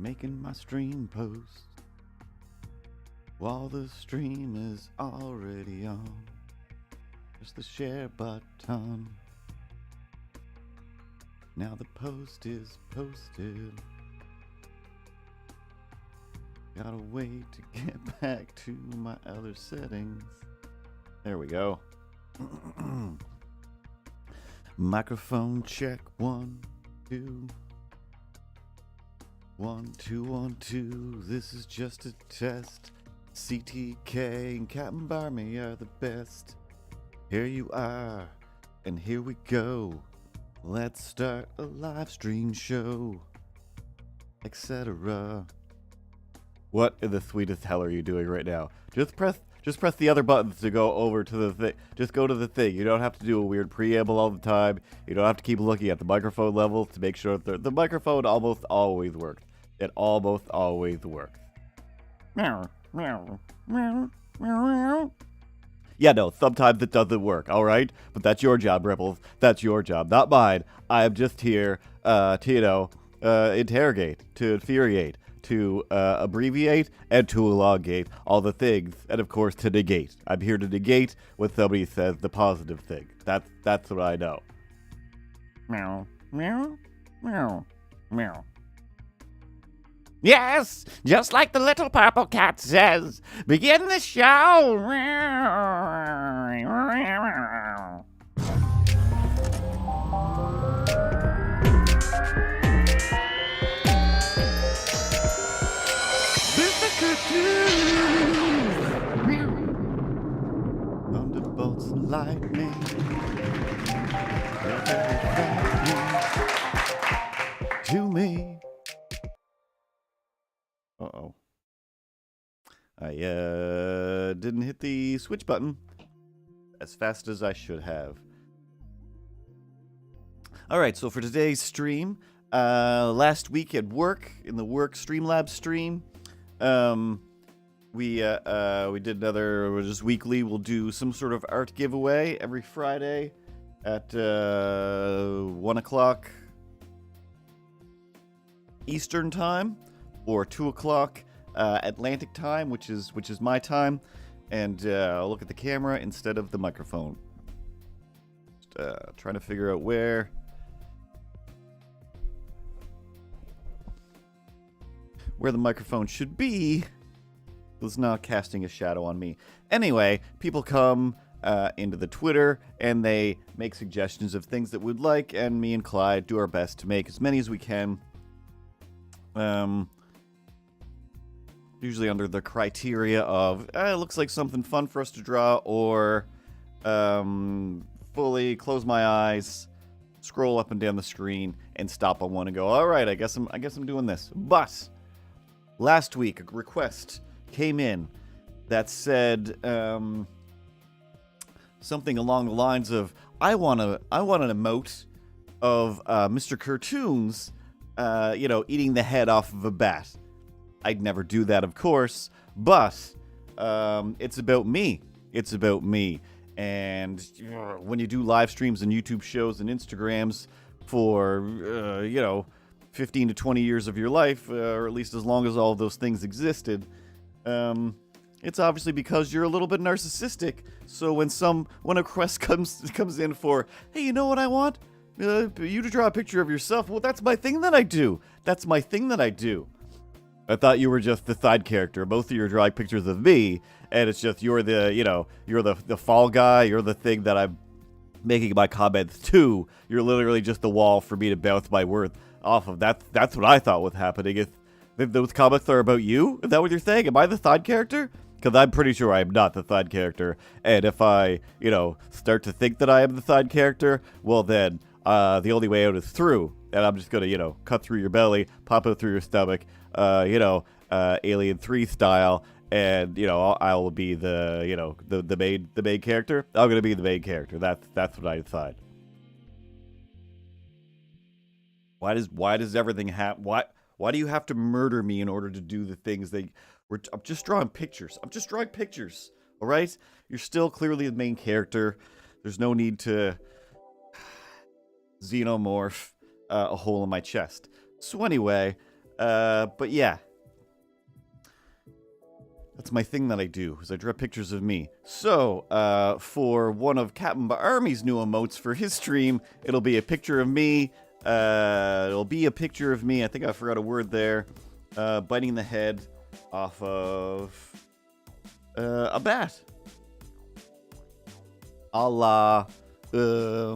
making my stream post while the stream is already on. Just the share button. Now the post is posted. Gotta wait to get back to my other settings. There we go. Microphone check 1, 2. 1, 2, 1, 2. This is just a test. CTK and Captain Barmy are the best. Here you are, and here we go. Let's start a live stream show, etc. What in the sweetest hell are you doing right now? Just press the other buttons to go over to the thing. Just go to the thing. You don't have to do a weird preamble all the time. You don't have to keep looking at the microphone levels to make sure that the microphone almost always works. It almost always works. Meow, meow, meow, meow, meow. Yeah, no, sometimes it doesn't work, alright? But that's your job, Ripples. That's your job, not mine. I am just here to, interrogate, to infuriate, to abbreviate, and to elongate all the things, and of course to negate. I'm here to negate when somebody says the positive thing. That's what I know. Meow, meow, meow, meow. Yes, just like the little purple cat says, begin the show. Thunderbolts and lightning. To me. Uh-oh. I didn't hit the switch button as fast as I should have. Alright, so for today's stream, last week at work, in the work Streamlabs stream, we did another, just weekly, we'll do some sort of art giveaway every Friday at 1 o'clock Eastern time, or 2 o'clock Atlantic time, which is my time, and I'll look at the camera instead of the microphone. Just, trying to figure out where the microphone should be. It's not casting a shadow on me. Anyway, people come into the Twitter and they make suggestions of things that we'd like, and me and Clyde do our best to make as many as we can. Usually under the criteria of, it looks like something fun for us to draw, or fully close my eyes, scroll up and down the screen, and stop on one and go, all right, I guess I'm doing this. But last week, a request came in that said something along the lines of, I want an emote of Mr. Cartoons, eating the head off of a bat. I'd never do that, of course, but it's about me. It's about me. And when you do live streams and YouTube shows and Instagrams for, 15 to 20 years of your life, or at least as long as all of those things existed, it's obviously because you're a little bit narcissistic. So when a request comes in for, hey, you know what I want? You to draw a picture of yourself. Well, that's my thing that I do. I thought you were just the side character. Both of you are drawing pictures of me, and it's just you're the fall guy. You're the thing that I'm making my comments to. You're literally just the wall for me to bounce my worth off of. That's what I thought was happening. If those comments are about you, is that what you're saying? Am I the side character? Because I'm pretty sure I am not the side character. And if I, start to think that I am the side character, well then, the only way out is through. And I'm just gonna, cut through your belly, pop out through your stomach, Alien 3 style, and I will be the main character. I'm gonna be the main character. That's what I decide. Why does everything happen? Why do you have to murder me in order to do the things that I'm just drawing pictures. All right? You're still clearly the main character. There's no need to xenomorph a hole in my chest. So anyway, But yeah. That's my thing that I do, is I draw pictures of me. So, for one of Captain Army's new emotes for his stream, it'll be a picture of me. It'll be a picture of me, I think I forgot a word there, biting the head off of a bat. A la, I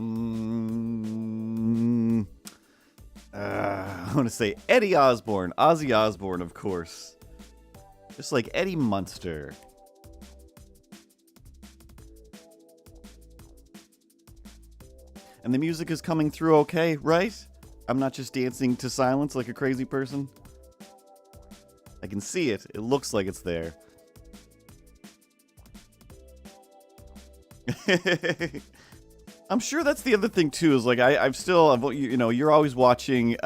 want to say Eddie Osborne, Ozzy Osbourne, of course. Just like Eddie Munster. And the music is coming through okay, right? I'm not just dancing to silence like a crazy person. I can see it. It looks like it's there. I'm sure that's the other thing too, is like I've still, you know, you're always watching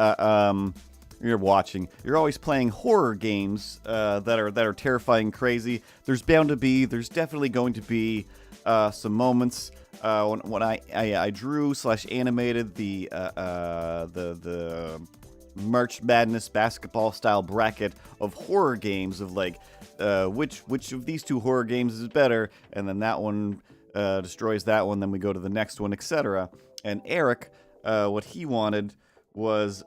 you're always playing horror games that are terrifying and crazy. There's definitely going to be some moments when I drew / animated the March Madness basketball style bracket of horror games of like which of these two horror games is better, and then that one destroys that one, then we go to the next one, etc. And Eric, what he wanted was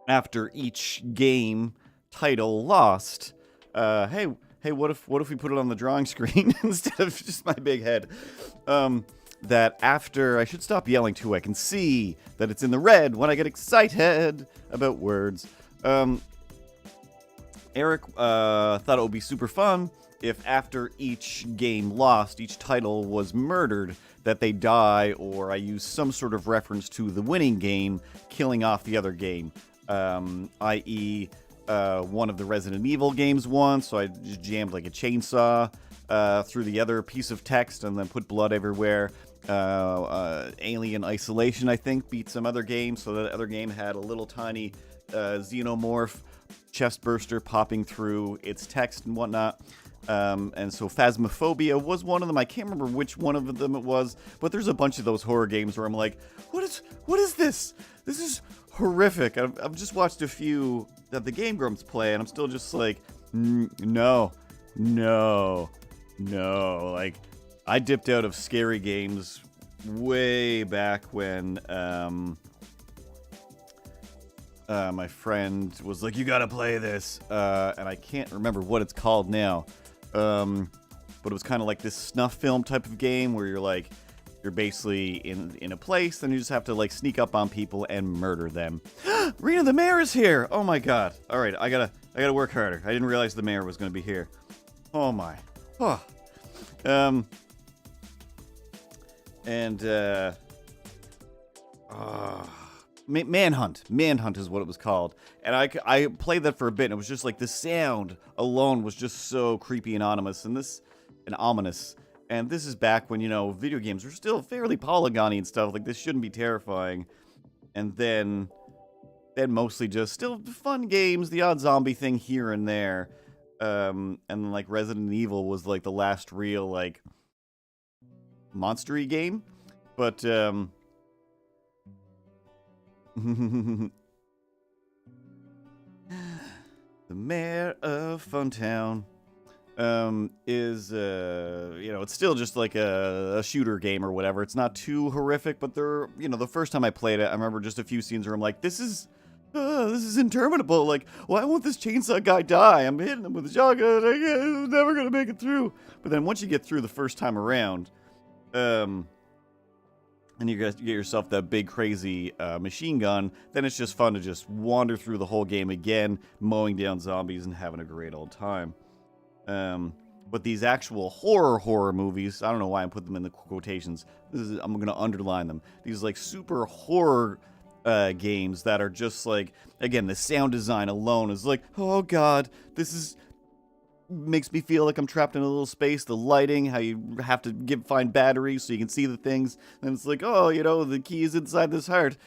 after each game title lost, hey, what if we put it on the drawing screen instead of just my big head? That after, I should stop yelling too, I can see that it's in the red when I get excited about words. Eric thought it would be super fun if after each game lost, each title was murdered, that they die, or I use some sort of reference to the winning game killing off the other game. I.e., one of the Resident Evil games won, so I just jammed like a chainsaw through the other piece of text and then put blood everywhere. Alien Isolation, I think, beat some other game, so that other game had a little tiny xenomorph chest burster popping through its text and whatnot. And so Phasmophobia was one of them. I can't remember which one of them it was, but there's a bunch of those horror games where I'm like, what is this? This is horrific. I've just watched a few that the Game Grumps play, and I'm still just like, no. Like, I dipped out of scary games way back when my friend was like, you gotta play this, and I can't remember what it's called now. But it was kind of like this snuff film type of game where you're basically in a place and you just have to like sneak up on people and murder them. Rena the mayor is here. Oh my god. All right, I gotta work harder. I didn't realize the mayor was gonna be here. Oh my. Oh. Manhunt is what it was called, and I played that for a bit, and it was just like the sound alone was just so creepy and ominous, and this is back when, you know, video games were still fairly polygony and stuff. Like, this shouldn't be terrifying, and then mostly just still fun games, the odd zombie thing here and there, and then like Resident Evil was like the last real like monster-y game, but the mayor of Funtown is you know, it's still just like a shooter game or whatever. It's not too horrific, but you know, the first time I played it, I remember just a few scenes where I'm like, this is interminable. Like, why won't this chainsaw guy die? I'm hitting him with a shotgun. I'm never gonna make it through. But then once you get through the first time around, and you get yourself that big crazy machine gun, then it's just fun to just wander through the whole game again, mowing down zombies and having a great old time. But these actual horror movies, I don't know why I put them in the quotations. I'm going to underline them. These like super horror games that are just like, again, the sound design alone is like, oh god, this makes me feel like I'm trapped in a little space. The lighting, how you have to find batteries so you can see the things, and it's like, oh, you know, the key is inside this heart.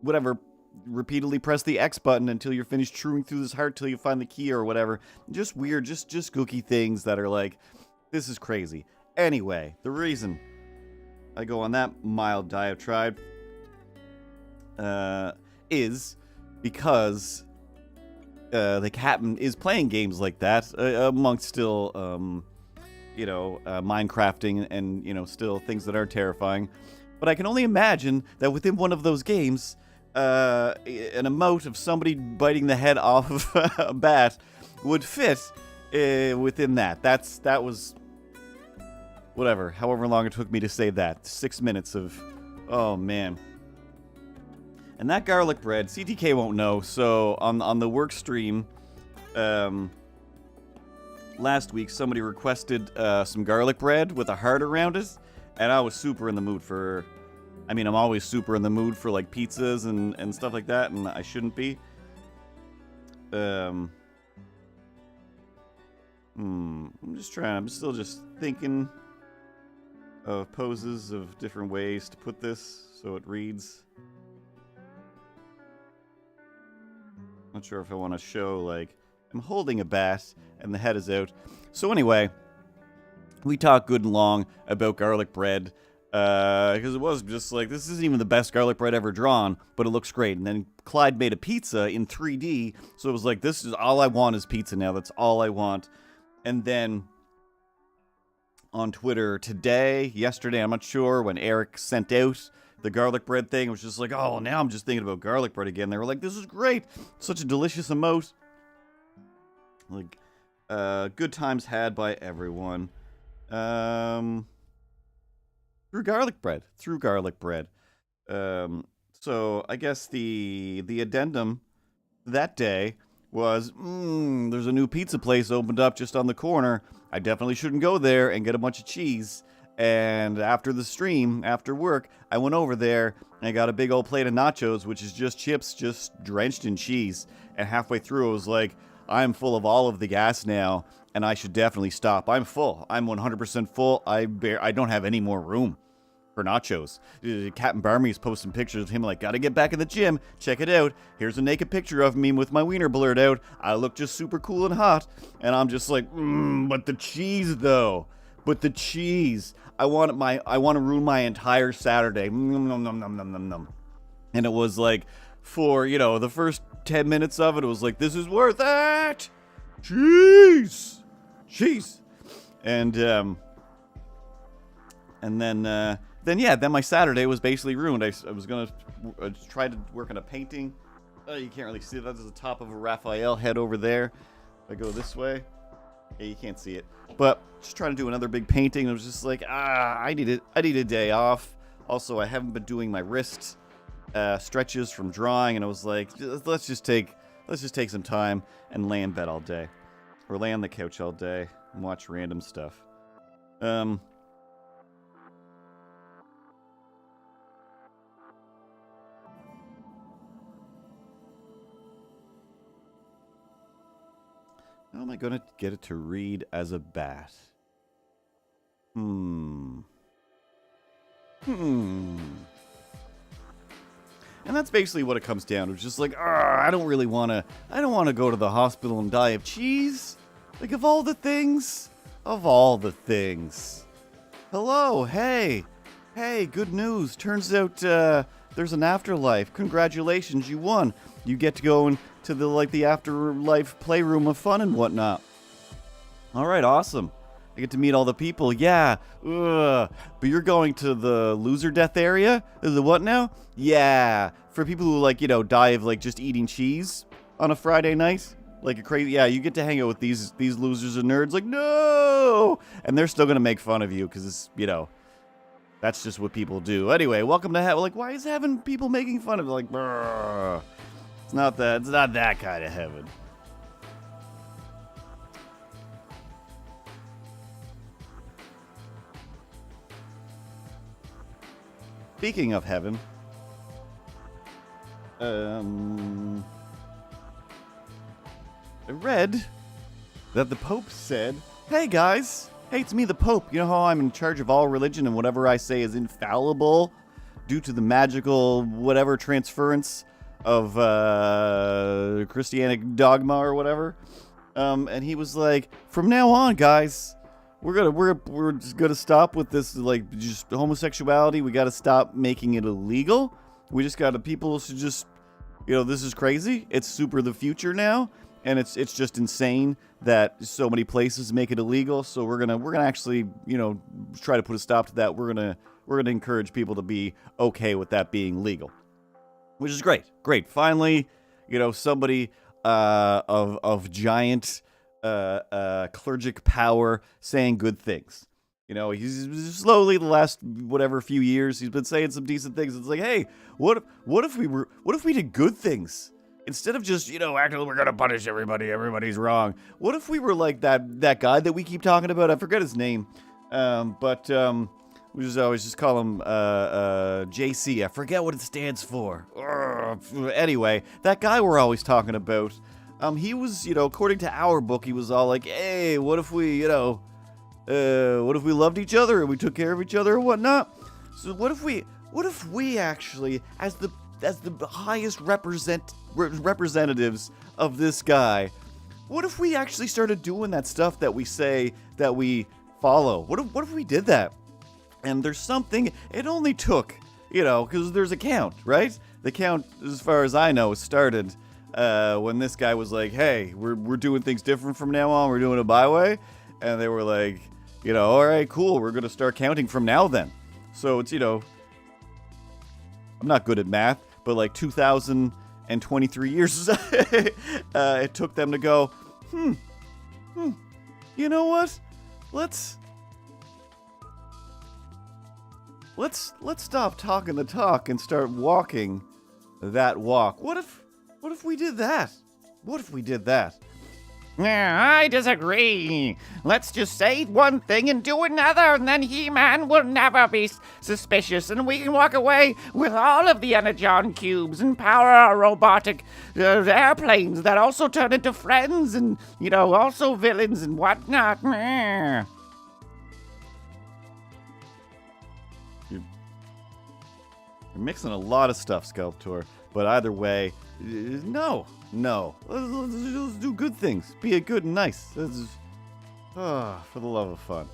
Whatever. Repeatedly press the X button until you're finished chewing through this heart till you find the key or whatever. Just weird, just gooky things that are like, this is crazy. Anyway, the reason I go on that mild diatribe is because the captain is playing games like that amongst still, Minecrafting and, still things that are terrifying. But I can only imagine that within one of those games, an emote of somebody biting the head off of a bat would fit within that. That was however long it took me to say that. 6 minutes of, oh man. And that garlic bread, CTK won't know, so on the work stream, last week somebody requested some garlic bread with a heart around it, and I was super in the mood for, I'm always super in the mood for like pizzas and stuff like that, and I shouldn't be. I'm still just thinking of poses of different ways to put this so it reads. Not sure if I want to show, like, I'm holding a bat and the head is out. So anyway, we talked good and long about garlic bread, because it was just like, this isn't even the best garlic bread ever drawn, but it looks great. And then Clyde made a pizza in 3D, so it was like, this is all I want is pizza now. That's all I want. And then on Twitter yesterday, I'm not sure, when Eric sent out the garlic bread thing, it was just like, oh, well, now I'm just thinking about garlic bread again. They were like, this is great. Such a delicious emote. Like, good times had by everyone. Through garlic bread. So I guess the addendum that day was, there's a new pizza place opened up just on the corner. I definitely shouldn't go there and get a bunch of cheese. And after the stream, after work, I went over there and I got a big old plate of nachos, which is just chips just drenched in cheese. And halfway through, I was like, I'm full of all of the gas now, and I should definitely stop. I'm full. I'm 100% full. I don't have any more room for nachos. Captain Barmy's posting pictures of him like, gotta get back in the gym. Check it out. Here's a naked picture of me with my wiener blurred out. I look just super cool and hot. And I'm just like, but the cheese though. But the cheese. I want to ruin my entire Saturday. And it was like, for, the first 10 minutes of it, it was like, this is worth it. Cheese. And then my Saturday was basically ruined. I was going to try to work on a painting. You can't really see it. That's the top of a Raphael head over there. If I go this way, yeah, you can't see it. But just trying to do another big painting. It was just like, I need a day off. Also, I haven't been doing my wrist stretches from drawing, and I was like, let's just take some time and lay in bed all day, or lay on the couch all day and watch random stuff. How am I going to get it to read as a bat? And that's basically what it comes down to. It's just like, I don't want to go to the hospital and die of cheese. Like, of all the things. Hello, hey, good news. Turns out, there's an afterlife. Congratulations, you won. You get to go into the afterlife playroom of fun and whatnot. All right, awesome. I get to meet all the people. Yeah. But you're going to the loser death area? The what now? Yeah. For people who die of just eating cheese on a Friday night. Like a crazy, yeah, you get to hang out with these losers and nerds. Like, no! And they're still going to make fun of you because it's, that's just what people do. Anyway, welcome to heaven. Like, why is heaven people making fun of it? Like, brr. It's not that kind of heaven. Speaking of heaven, I read that the Pope said, hey guys, hey, it's me, the Pope. You know how I'm in charge of all religion and whatever I say is infallible due to the magical whatever transference of Christianic dogma or whatever? And he was like, from now on, guys, we're just gonna stop with this, just homosexuality. We gotta stop making it illegal. We just gotta, people should just, this is crazy. It's super the future now, and it's just insane that so many places make it illegal. So we're gonna actually, try to put a stop to that. We're gonna encourage people to be okay with that being legal, which is great. Great. Finally, somebody of giant clergic power saying good things. He's slowly the last few years he's been saying some decent things. It's like, hey, what if we did good things instead of just acting like we're gonna punish everybody. Everybody's wrong. What if we were like that guy that we keep talking about? I forget his name, but we just always just call him JC. I forget what it stands for. Anyway, that guy we're always talking about. He was, according to our book, he was all like, hey, what if we loved each other and we took care of each other and whatnot? So what if we actually, as the highest representatives of this guy, what if we actually started doing that stuff that we say that we follow? What if we did that? And there's something, it only took, because there's a count, right? The count, as far as I know, started when this guy was like, hey, we're doing things different from now on. We're doing it my way. And they were like, all right, cool. We're going to start counting from now then. So it's, I'm not good at math, but like 2,023 years it took them to go, you know what? Let's stop talking the talk and start walking that walk. What if we did that? What if we did that? I disagree. Let's just say one thing and do another, and then He-Man will never be suspicious, and we can walk away with all of the Energon cubes and power our robotic airplanes that also turn into friends and, also villains and whatnot. You're mixing a lot of stuff, Sculptor, but either way, no. Let's do good things. Be good and nice. For the love of fun.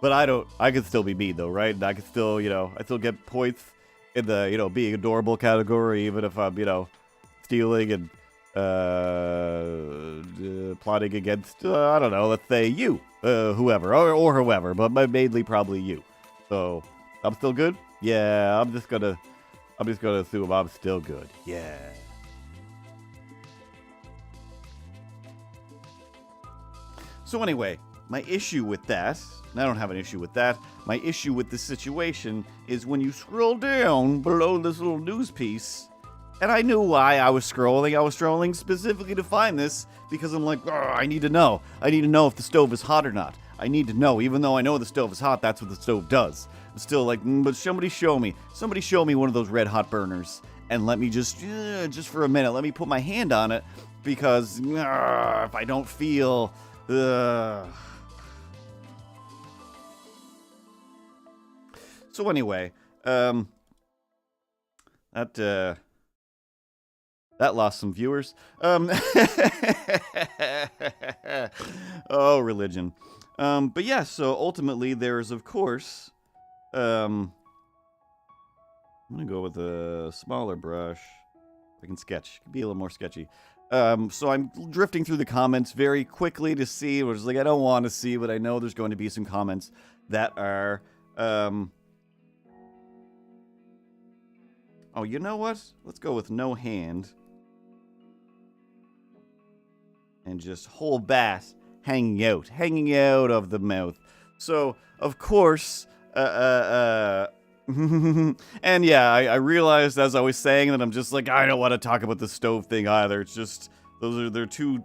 But I could still be mean though, right? And I could still, I still get points in the, being adorable category, even if I'm, stealing and plotting against, I don't know, let's say you, whoever, or whoever, but mainly probably you. So, I'm still good? Yeah, I'm just gonna assume I'm still good. Yeah. So anyway, my issue with that, and I don't have an issue with that, my issue with this situation is when you scroll down below this little news piece, and I knew why I was scrolling. I was scrolling specifically to find this because I'm like, I need to know. I need to know if the stove is hot or not. I need to know. Even though I know the stove is hot, that's what the stove does. I'm still like, but somebody show me. Somebody show me one of those red hot burners. And let me just for a minute, let me put my hand on it. Because if I don't feel... So anyway, that lost some viewers. Oh, religion. But yeah, so ultimately there's, of course, I'm gonna go with a smaller brush. I can sketch. Be a little more sketchy. So I'm drifting through the comments very quickly to see, which is like, I don't want to see, but I know there's going to be some comments that are, oh, you know what? Let's go with no hand. And just whole bat hanging out of the mouth. So, of course, and yeah, I realized as I was saying that I'm just like, I don't want to talk about the stove thing either. It's just, they're two,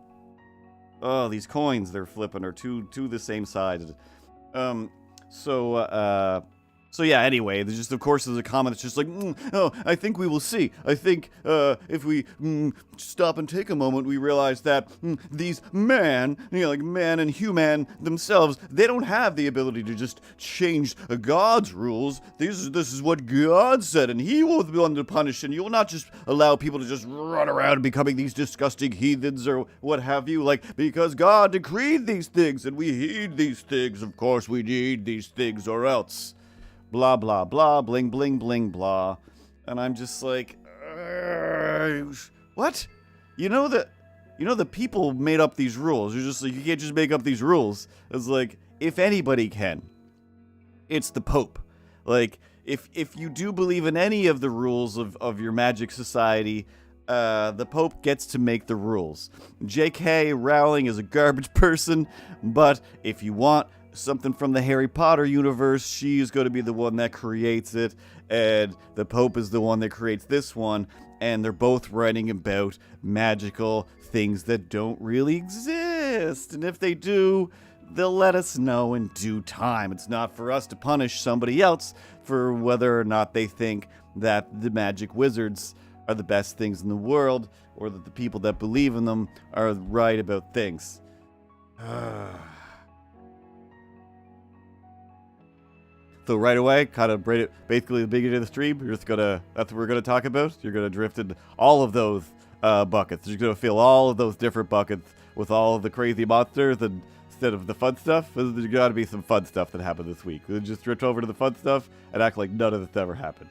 these coins they're flipping are two the same size. So yeah, anyway, there's just, of course, there's a comment that's just like, oh, I think we will see. I think if we stop and take a moment, we realize that these man and human themselves, they don't have the ability to just change God's rules. This is what God said, and He will be the one to punish, and you will not just allow people to just run around becoming these disgusting heathens or what have you, because God decreed these things, and we heed these things. Of course, we need these things, or else. blah, blah, blah, bling, bling, bling, blah. And I'm just like, what? You know the people made up these rules. You're just like, you can't just make up these rules. It's like, if anybody can, it's the Pope. Like, if you do believe in any of the rules of your magic society, the Pope gets to make the rules. J.K. Rowling is a garbage person, but if you want something from the Harry Potter universe, she's going to be the one that creates it, and the Pope is the one that creates this one, and they're both writing about magical things that don't really exist. And if they do, they'll let us know in due time. It's not for us to punish somebody else for whether or not they think that the magic wizards are the best things in the world, or that the people that believe in them are right about things. So right away, kind of basically the beginning of the stream, that's what we're gonna talk about. You're gonna drift into all of those buckets. You're gonna fill all of those different buckets with all of the crazy monsters, and instead of the fun stuff, there's gotta be some fun stuff that happened this week. We'll just drift over to the fun stuff and act like none of this ever happened.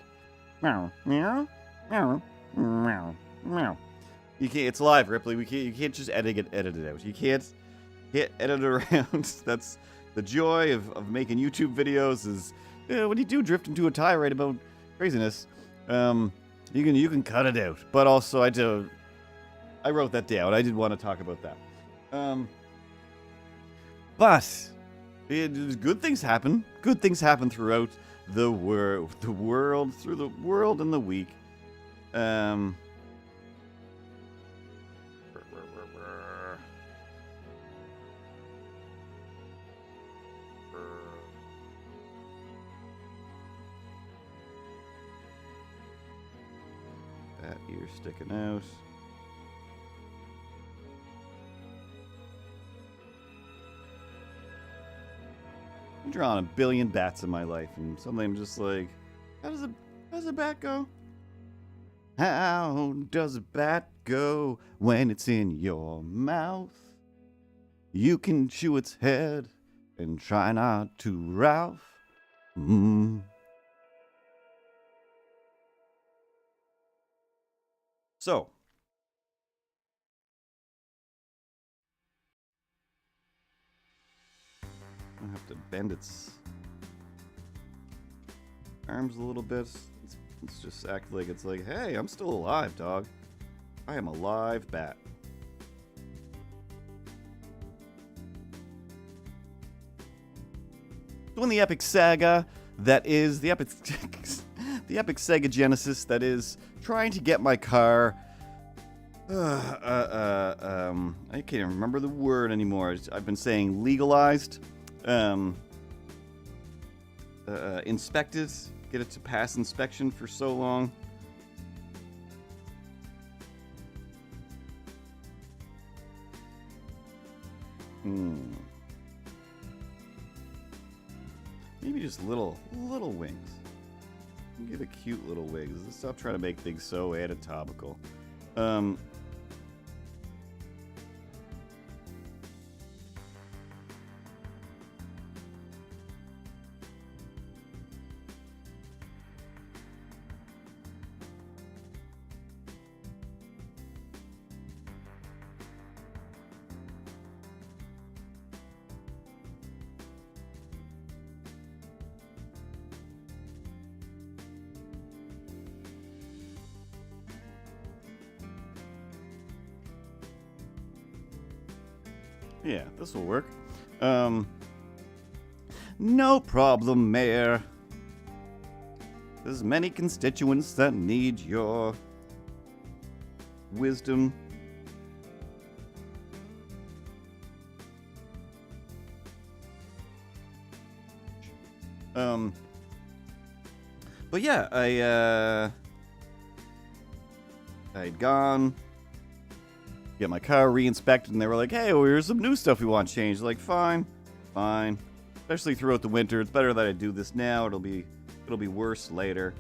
Meow, meow, meow, meow, meow. You can't. It's live, Ripley. You can't just edit it out. You can't hit edit around. That's the joy of making YouTube videos. Is when you do drift into a tirade about craziness, you can cut it out. But also, I wrote that down. I did want to talk about that. But good things happen. Good things happen throughout the world, through the world and the week. That ear sticking out. I'm drawing a billion bats in my life, and suddenly I'm just like, how does a bat go? How does a bat go when it's in your mouth? You can chew its head and try not to, Ralph. So, I have to bend its arms a little bit. It's just act like it's like, hey, I'm still alive, dog. I am a live bat. So in the epic saga that is the epic Sega Genesis that is trying to get my car. I can't even remember the word anymore. I've been saying legalized, inspected, get it to pass inspection for so long. Maybe just little wings. Give it cute little wings. Let's stop trying to make things so anatomical. Yeah, this will work. No problem, Mayor. There's many constituents that need your wisdom. But yeah, I'd gone, get my car re-inspected, and they were like, hey, well, here's some new stuff we want changed. Like, fine. Especially throughout the winter. It's better that I do this now. It'll be worse later.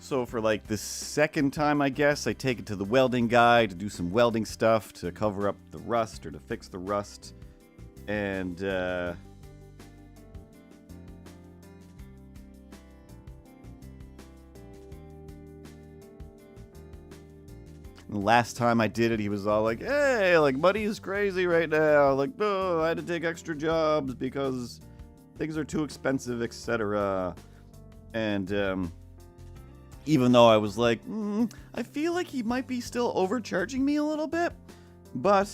So for like the second time, I guess, I take it to the welding guy to do some welding stuff to cover up the rust or to fix the rust. And, the last time I did it, he was all like, hey, like, money is crazy right now. Like, oh, I had to take extra jobs because things are too expensive, etc. And, even though I was like, I feel like he might be still overcharging me a little bit, but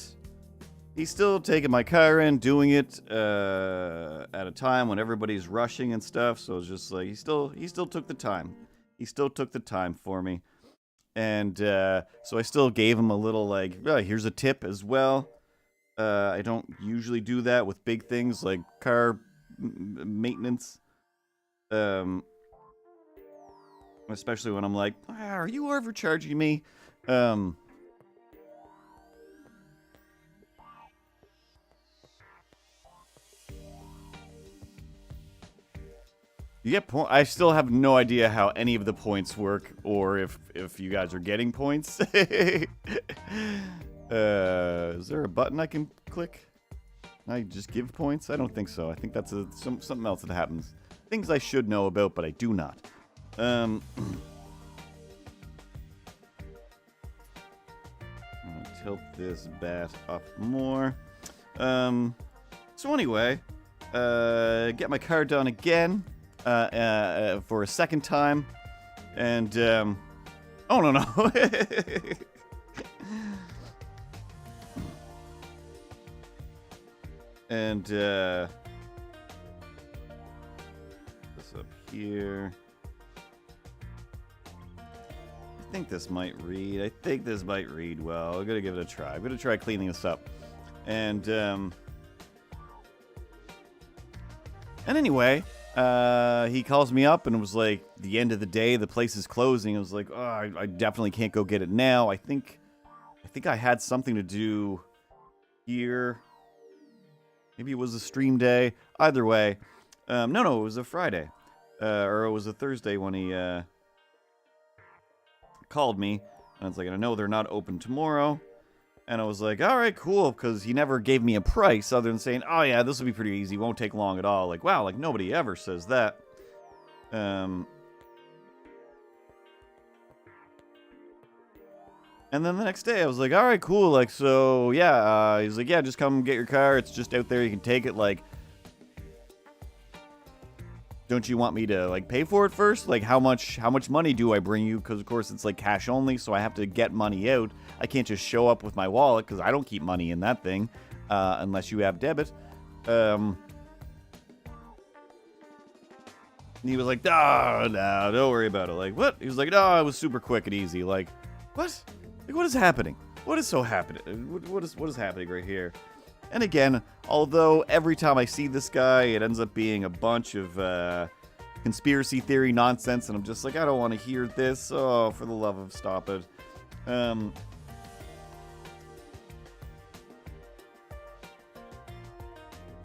he's still taking my car in, doing it at a time when everybody's rushing and stuff. So it's just like he still took the time. He still took the time for me, and so I still gave him a little like, here's a tip as well. I don't usually do that with big things like car maintenance. Especially when I'm like, are you overcharging me? You get I still have no idea how any of the points work, or if you guys are getting points. Is there a button I can click? Can I just give points? I don't think so. I think that's something else that happens. Things I should know about, but I do not. I'm gonna tilt this bat up more. So anyway, get my car done again, for a second time, and, oh no. And, this up here. I think this might read well. I'm gonna give it a try. I'm gonna try cleaning this up. And anyway, he calls me up and it was like the end of the day, the place is closing. I was like, oh, I definitely can't go get it now. I think I had something to do here. Maybe it was a stream day. Either way. No, it was a Friday. Or it was a Thursday when he called me, and I was like, I know they're not open tomorrow, and I was like, all right, cool, because he never gave me a price other than saying, oh yeah, this will be pretty easy, won't take long at all. Like, wow, like nobody ever says that. And then the next day I was like, all right, cool, like, so yeah, he's like, yeah, just come get your car, it's just out there, you can take it. Like, don't you want me to, like, pay for it first? Like, how much money do I bring you? Because, of course, it's, like, cash only, so I have to get money out. I can't just show up with my wallet, because I don't keep money in that thing, unless you have debit. And he was like, no, don't worry about it. Like, what? He was like, no, it was super quick and easy. Like, what? Like, what is happening? What is so happening? What is happening right here? And again, although every time I see this guy, it ends up being a bunch of conspiracy theory nonsense, and I'm just like, I don't want to hear this. Oh, for the love of stop it.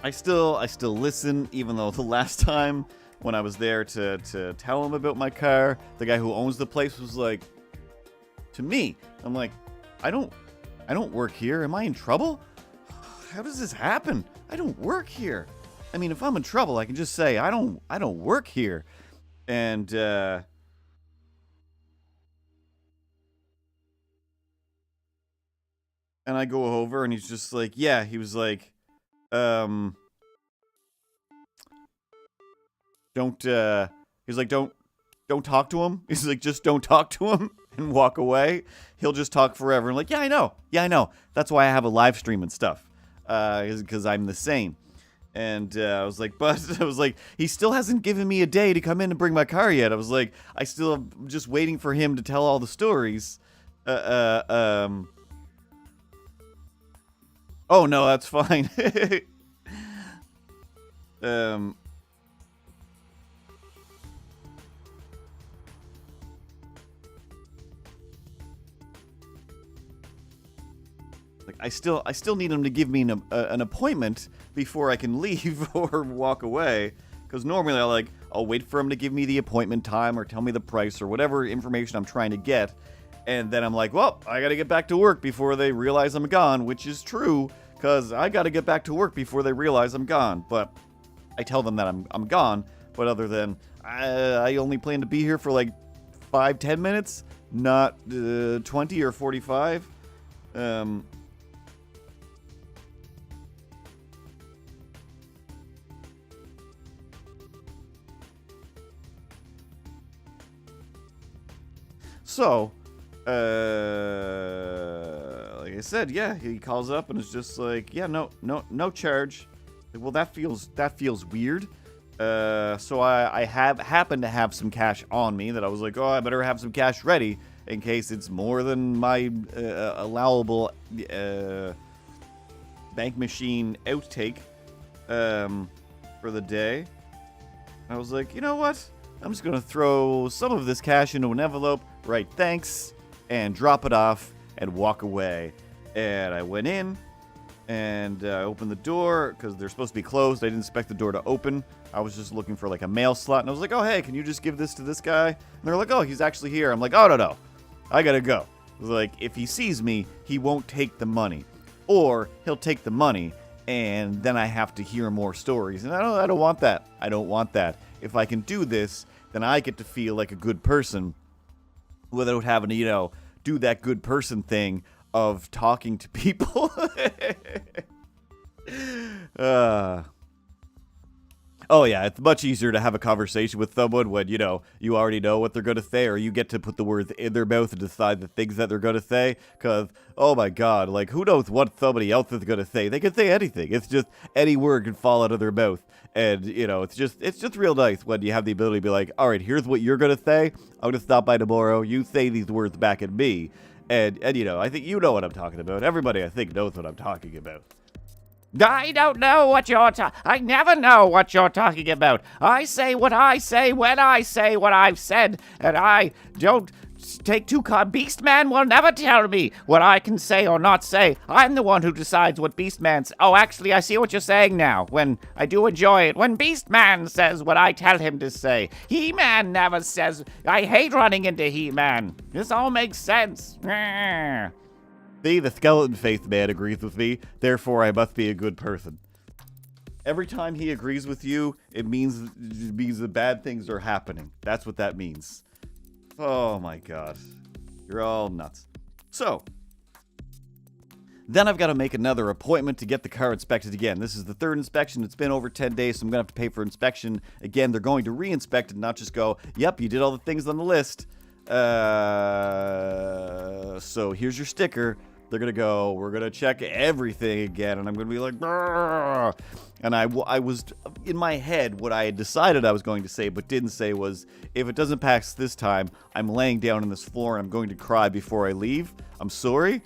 I still listen, even though the last time when I was there to tell him about my car, the guy who owns the place was like, to me, I'm like, I don't work here. Am I in trouble? How does this happen? I don't work here. I mean, if I'm in trouble, I can just say I don't work here. And I go over and he's just like, yeah, he was like, don't talk to him. He's like, just don't talk to him and walk away. He'll just talk forever. I'm like, yeah, I know. That's why I have a live stream and stuff. Because I'm the same. And I was like, he still hasn't given me a day to come in and bring my car yet. I was like, I still am just waiting for him to tell all the stories. Oh no, that's fine. Like, I still need him to give me an appointment before I can leave or walk away. Because normally I'm like, I'll wait for him to give me the appointment time or tell me the price or whatever information I'm trying to get. And then I'm like, well, I gotta get back to work before they realize I'm gone, which is true, because I gotta get back to work before they realize I'm gone. But I tell them that I'm gone, but other than, I only plan to be here for like 5-10 minutes, not 20 or 45. So, like I said, yeah, he calls up and is just like, yeah, no charge. Like, well, that feels weird. So I happen to have some cash on me that I was like, oh, I better have some cash ready in case it's more than my allowable bank machine outtake for the day. I was like, you know what? I'm just gonna throw some of this cash into an envelope, write thanks, and drop it off and walk away. And I went in and opened the door because they're supposed to be closed. I didn't expect the door to open. I was just looking for like a mail slot, and I was like, oh, hey, can you just give this to this guy? And they're like, oh, he's actually here. I'm like, oh, no, I gotta go. Like, if he sees me, he won't take the money, or he'll take the money and then I have to hear more stories, and I don't want that. I don't want that. If I can do this, then I get to feel like a good person without having to, do that good person thing of talking to people. Oh yeah, it's much easier to have a conversation with someone when, you already know what they're going to say, or you get to put the words in their mouth and decide the things that they're going to say, because, oh my god, like, who knows what somebody else is going to say? They can say anything. It's just any word can fall out of their mouth, and, it's just real nice when you have the ability to be like, alright, here's what you're going to say, I'm going to stop by tomorrow, you say these words back at me, and I think you know what I'm talking about. Everybody, I think, knows what I'm talking about. I don't know what I never know what you're talking about. I say what I say when I say what I've said, and I don't take too Beastman will never tell me what I can say or not say. I'm the one who decides what Beastman Oh, actually, I see what you're saying now. When I do enjoy it. When Beastman says what I tell him to say. He-Man never says, I hate running into He-Man. This all makes sense. See, the skeleton face man agrees with me, therefore I must be a good person. Every time he agrees with you, it means the bad things are happening. That's what that means. Oh my god. You're all nuts. So, then I've got to make another appointment to get the car inspected again. This is the third inspection. It's been over 10 days, so I'm going to have to pay for inspection. Again, they're going to re-inspect it, not just go, yep, you did all the things on the list. So here's your sticker. They're going to go, we're going to check everything again. And I'm going to be like, brrr. And I was, in my head, what I had decided I was going to say, but didn't say was, if it doesn't pass this time, I'm laying down on this floor and I'm going to cry before I leave. I'm sorry.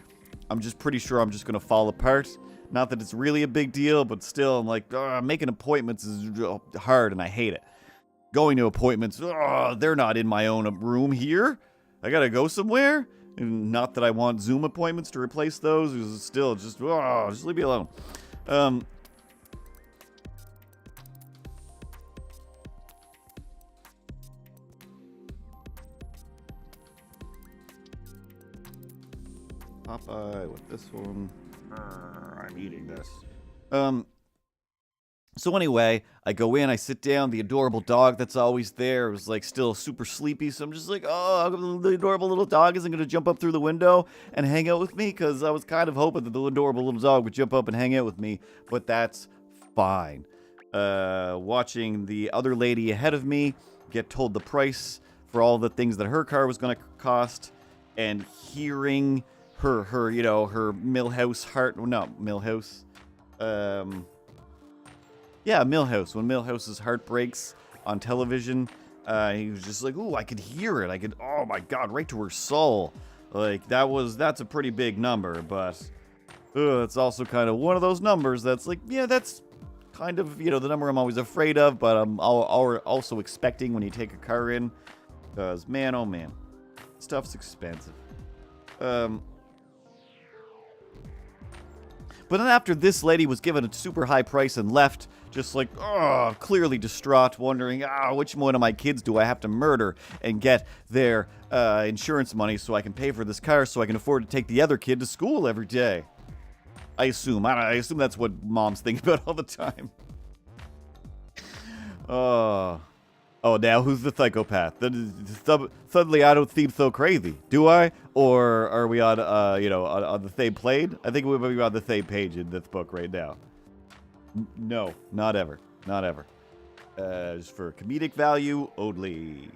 I'm just pretty sure I'm just going to fall apart. Not that it's really a big deal, but still, I'm like, making appointments is hard and I hate it. Going to appointments, they're not in my own room here. I got to go somewhere. And not that I want Zoom appointments to replace those. It's still just leave me alone. Popeye with this one. I'm eating this. So anyway, I go in, I sit down, the adorable dog that's always there was like still super sleepy, so I'm just like, oh, the adorable little dog isn't going to jump up through the window and hang out with me, because I was kind of hoping that the adorable little dog would jump up and hang out with me, but that's fine. Watching the other lady ahead of me get told the price for all the things that her car was going to cost, and hearing her Milhouse heart, not Milhouse, yeah, Milhouse. When Milhouse's heart breaks on television, he was just like, ooh, I could hear it. Oh my god, right to her soul. Like, that's a pretty big number, but it's also kind of one of those numbers that's like, yeah, that's kind of, the number I'm always afraid of, but I'm also expecting when you take a car in, because, man, oh man, stuff's expensive. But then after this lady was given a super high price and left, just like, clearly distraught, wondering, which one of my kids do I have to murder and get their insurance money so I can pay for this car so I can afford to take the other kid to school every day. I assume. I assume that's what moms think about all the time. Oh, now who's the psychopath? Suddenly I don't seem so crazy, do I? Or are we on, on the same plane? I think we're on the same page in this book right now. No, not ever. Not ever. Just for comedic value only.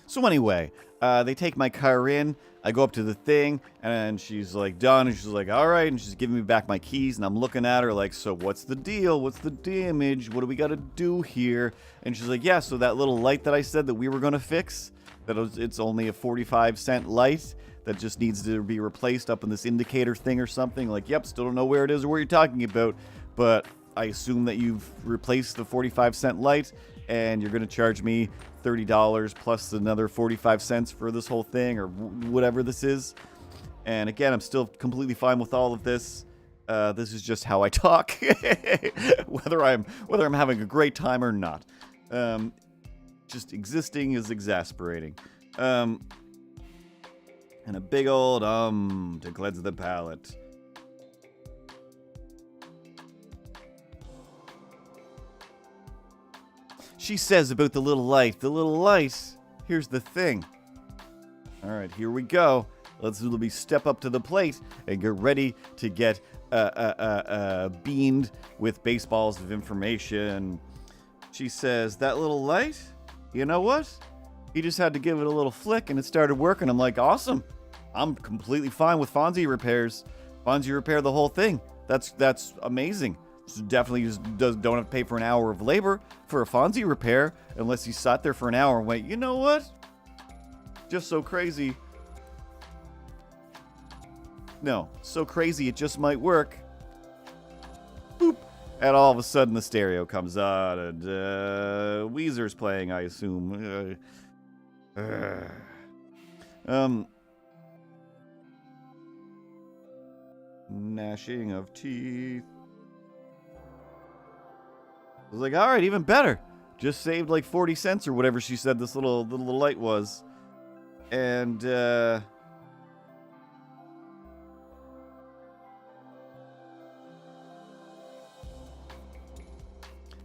So anyway, they take my car in. I go up to the thing, and she's like done, and she's like, all right, and she's giving me back my keys, and I'm looking at her like, so what's the deal? What's the damage? What do we got to do here? And she's like, yeah, so that little light that I said that we were going to fix, it's only a 45-cent light that just needs to be replaced up in this indicator thing or something. Like, yep, still don't know where it is or what you're talking about, but I assume that you've replaced the 45-cent light, and you're going to charge me $30 plus another 45 cents for this whole thing or whatever this is. And again, I'm still completely fine with all of this. This is just how I talk, whether I'm having a great time or not. Just existing is exasperating. And a big old to cleanse the palate. She says about the little light. The little light. Here's the thing. All right, here we go. Let's step up to the plate and get ready to get beamed with baseballs of information. She says, that little light, you know what? He just had to give it a little flick and it started working. I'm like, awesome. I'm completely fine with Fonzie repairs. Fonzie repair the whole thing. That's amazing. So definitely just don't have to pay for an hour of labor for a Fonzie repair unless he sat there for an hour and went, you know what? Just so crazy. No, so crazy it just might work. Boop. And all of a sudden the stereo comes on and Weezer's playing, I assume. Gnashing of teeth. I was like, all right, even better. Just saved like 40 cents or whatever she said this little light was. And, and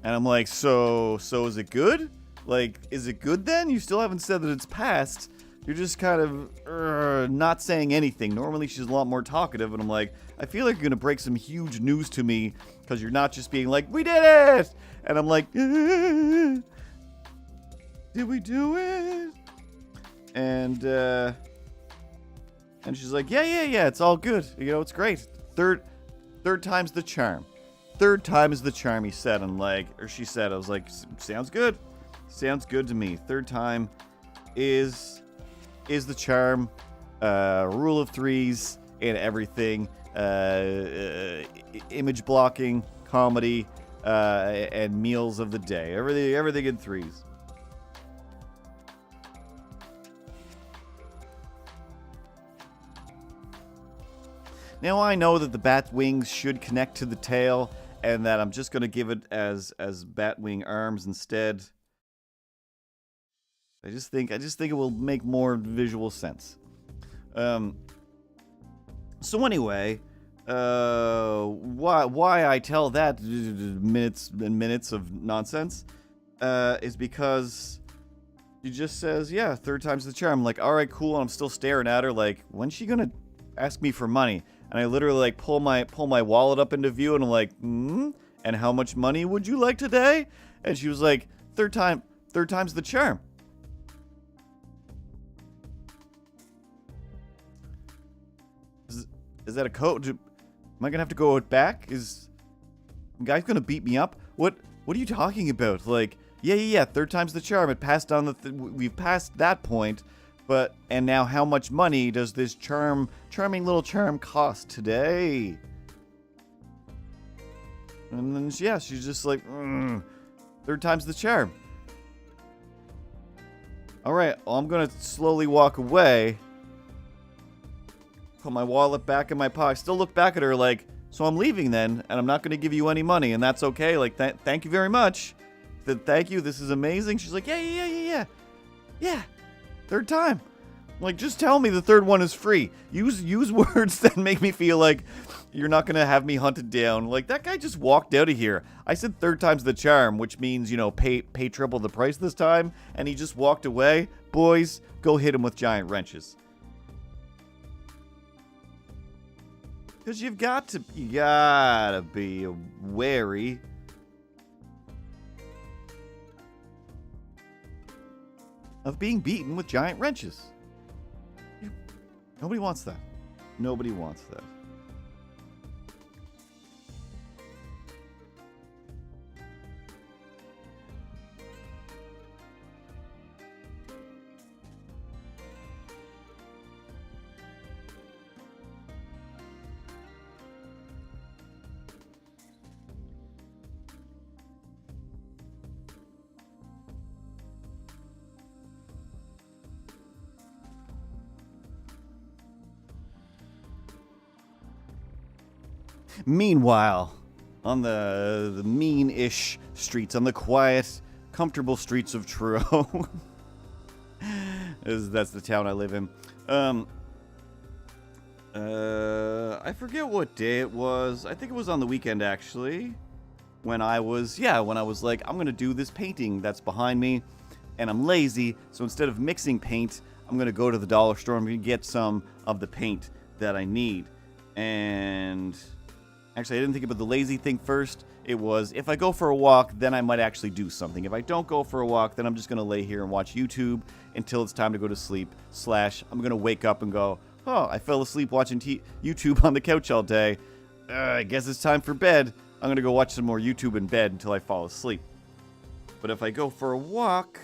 I'm like, so is it good? Like, is it good then? You still haven't said that it's passed. You're just kind of not saying anything. Normally she's a lot more talkative, and I'm like, I feel like you're going to break some huge news to me because you're not just being like, we did it! And I'm like, did we do it? And she's like, yeah, it's all good. You know, it's great. Third time's the charm. Third time is the charm, he said. And like, or she said, I was like, sounds good. Sounds good to me. Third time is the charm. Rule of threes and everything. Image blocking, comedy, and meals of the day. Everything in threes. Now I know that the bat wings should connect to the tail, and that I'm just gonna give it as bat wing arms instead. I just think it will make more visual sense. So anyway, why I tell that minutes and minutes of nonsense is because she just says, yeah, third time's the charm. I'm like, all right, cool. And I'm still staring at her like, when's she gonna ask me for money? And I literally like pull my wallet up into view, and I'm like, and how much money would you like today? And she was like, third time's the charm. Is that a code? Am I gonna have to go back? Is the guy's gonna beat me up? What are you talking about? Like, yeah. Third time's the charm. It passed on we've passed that point. But and now, how much money does this charming little charm cost today? And then yeah, she's just like, third time's the charm. All right, well, I'm gonna slowly walk away. Put my wallet back in my pocket. Still look back at her like, so I'm leaving then, and I'm not gonna give you any money, and that's okay. Like, thank you very much. Thank you. This is amazing. She's like, yeah. Third time. Like, just tell me the third one is free. Use words that make me feel like you're not gonna have me hunted down. Like, that guy just walked out of here. I said third time's the charm, which means, you know, pay triple the price this time, and he just walked away. Boys, go hit him with giant wrenches. Because you gotta be wary. Of being beaten with giant wrenches. Nobody wants that. Nobody wants that. Meanwhile, on the mean-ish streets, on the quiet, comfortable streets of Truro, that's the town I live in. I forget what day it was. I think it was on the weekend, actually, when I was like, I'm gonna do this painting that's behind me, and I'm lazy, so instead of mixing paint, I'm gonna go to the dollar store and get some of the paint that I need. And actually, I didn't think about the lazy thing first. It was, if I go for a walk, then I might actually do something. If I don't go for a walk, then I'm just going to lay here and watch YouTube until it's time to go to sleep. / I'm going to wake up and go, oh, I fell asleep watching YouTube on the couch all day. I guess it's time for bed. I'm going to go watch some more YouTube in bed until I fall asleep. But if I go for a walk,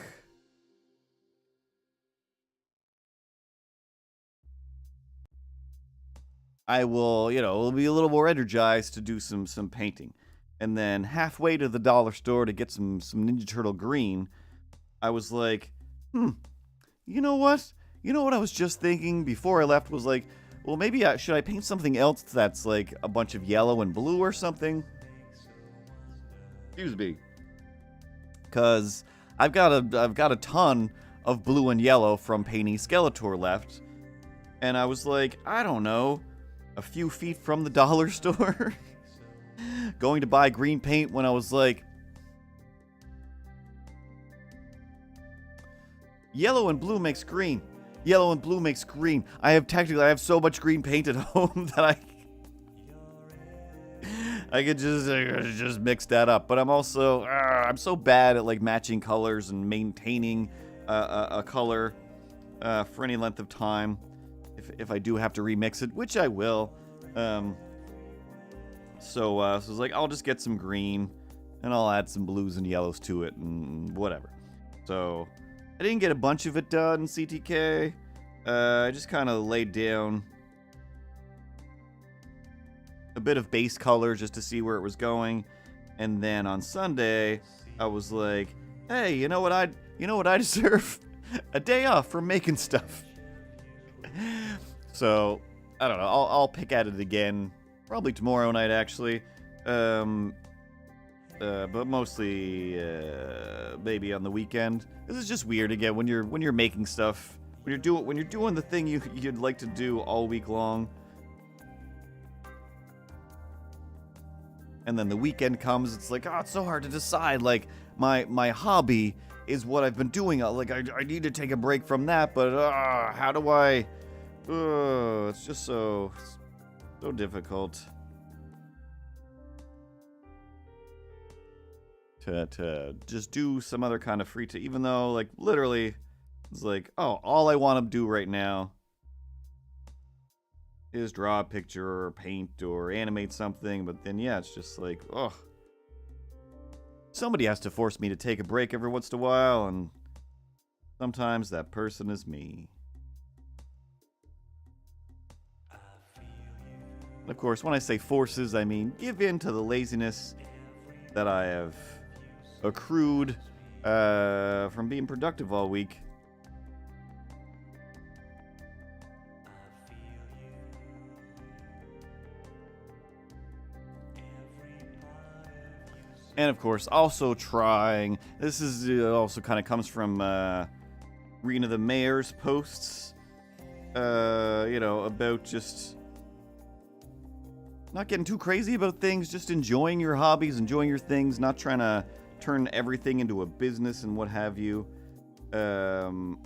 I will, will be a little more energized to do some painting. And then halfway to the dollar store to get some Ninja Turtle green, I was like, you know what? You know what I was just thinking before I left was like, well, maybe should I paint something else that's like a bunch of yellow and blue or something? Excuse me. Because I've got a ton of blue and yellow from painting Skeletor left. And I was like, I don't know, a few feet from the dollar store, going to buy green paint when I was like, yellow and blue makes green. Yellow and blue makes green. I have so much green paint at home that I could just mix that up. But I'm also, I'm so bad at like matching colors and maintaining a color for any length of time. If I do have to remix it, which I will. So I was like, I'll just get some green, and I'll add some blues and yellows to it, and whatever. So I didn't get a bunch of it done, CTK. I just kind of laid down a bit of base color just to see where it was going. And then on Sunday, I was like, hey, you know what I deserve? A day off from making stuff. So, I don't know. I'll pick at it again, probably tomorrow night, actually. But mostly maybe on the weekend. This is just weird again when you're making stuff, when you're doing the thing you'd like to do all week long, and then the weekend comes. It's like, oh, it's so hard to decide. Like my hobby is what I've been doing. Like I need to take a break from that, but how do I? It's just so difficult to just do some other kind of free time, even though, like, literally it's like, oh, all I want to do right now is draw a picture or paint or animate something. But then yeah, it's just like, oh, somebody has to force me to take a break every once in a while, and sometimes that person is me. Of course, when I say forces, I mean give in to the laziness that I have accrued from being productive all week. And of course, also trying. This is also kind of comes from Rena the Mayor's posts. About just not getting too crazy about things, just enjoying your hobbies, enjoying your things, not trying to turn everything into a business and what have you. But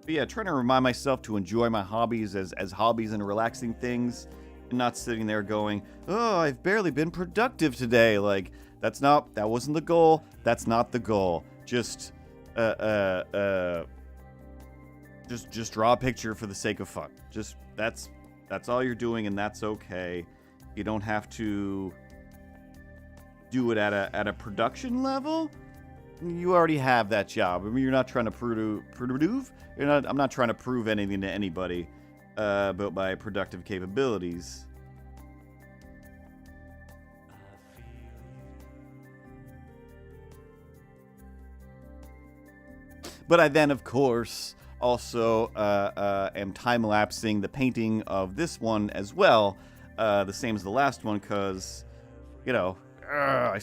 yeah, trying to remind myself to enjoy my hobbies as hobbies and relaxing things, and not sitting there going, "Oh, I've barely been productive today." Like that wasn't the goal. That's not the goal. Just draw a picture for the sake of fun. Just that's all you're doing, and that's okay. You don't have to do it at a production level. You already have that job. I mean, you're not trying to prove. I'm not trying to prove anything to anybody about my productive capabilities. But I then, of course, also am time-lapsing the painting of this one as well, the same as the last one, because, I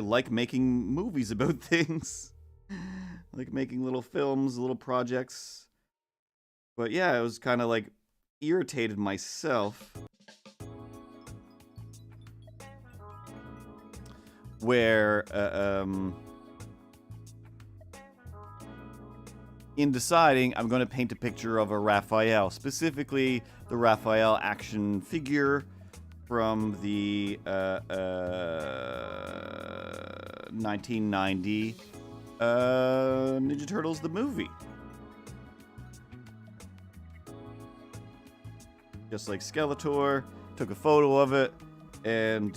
like making movies about things. I like making little films, little projects. But yeah, it was kind of like irritated myself. Where, in deciding, I'm going to paint a picture of a Raphael, specifically the Raphael action figure from the 1990 Ninja Turtles the movie. Just like Skeletor, took a photo of it, and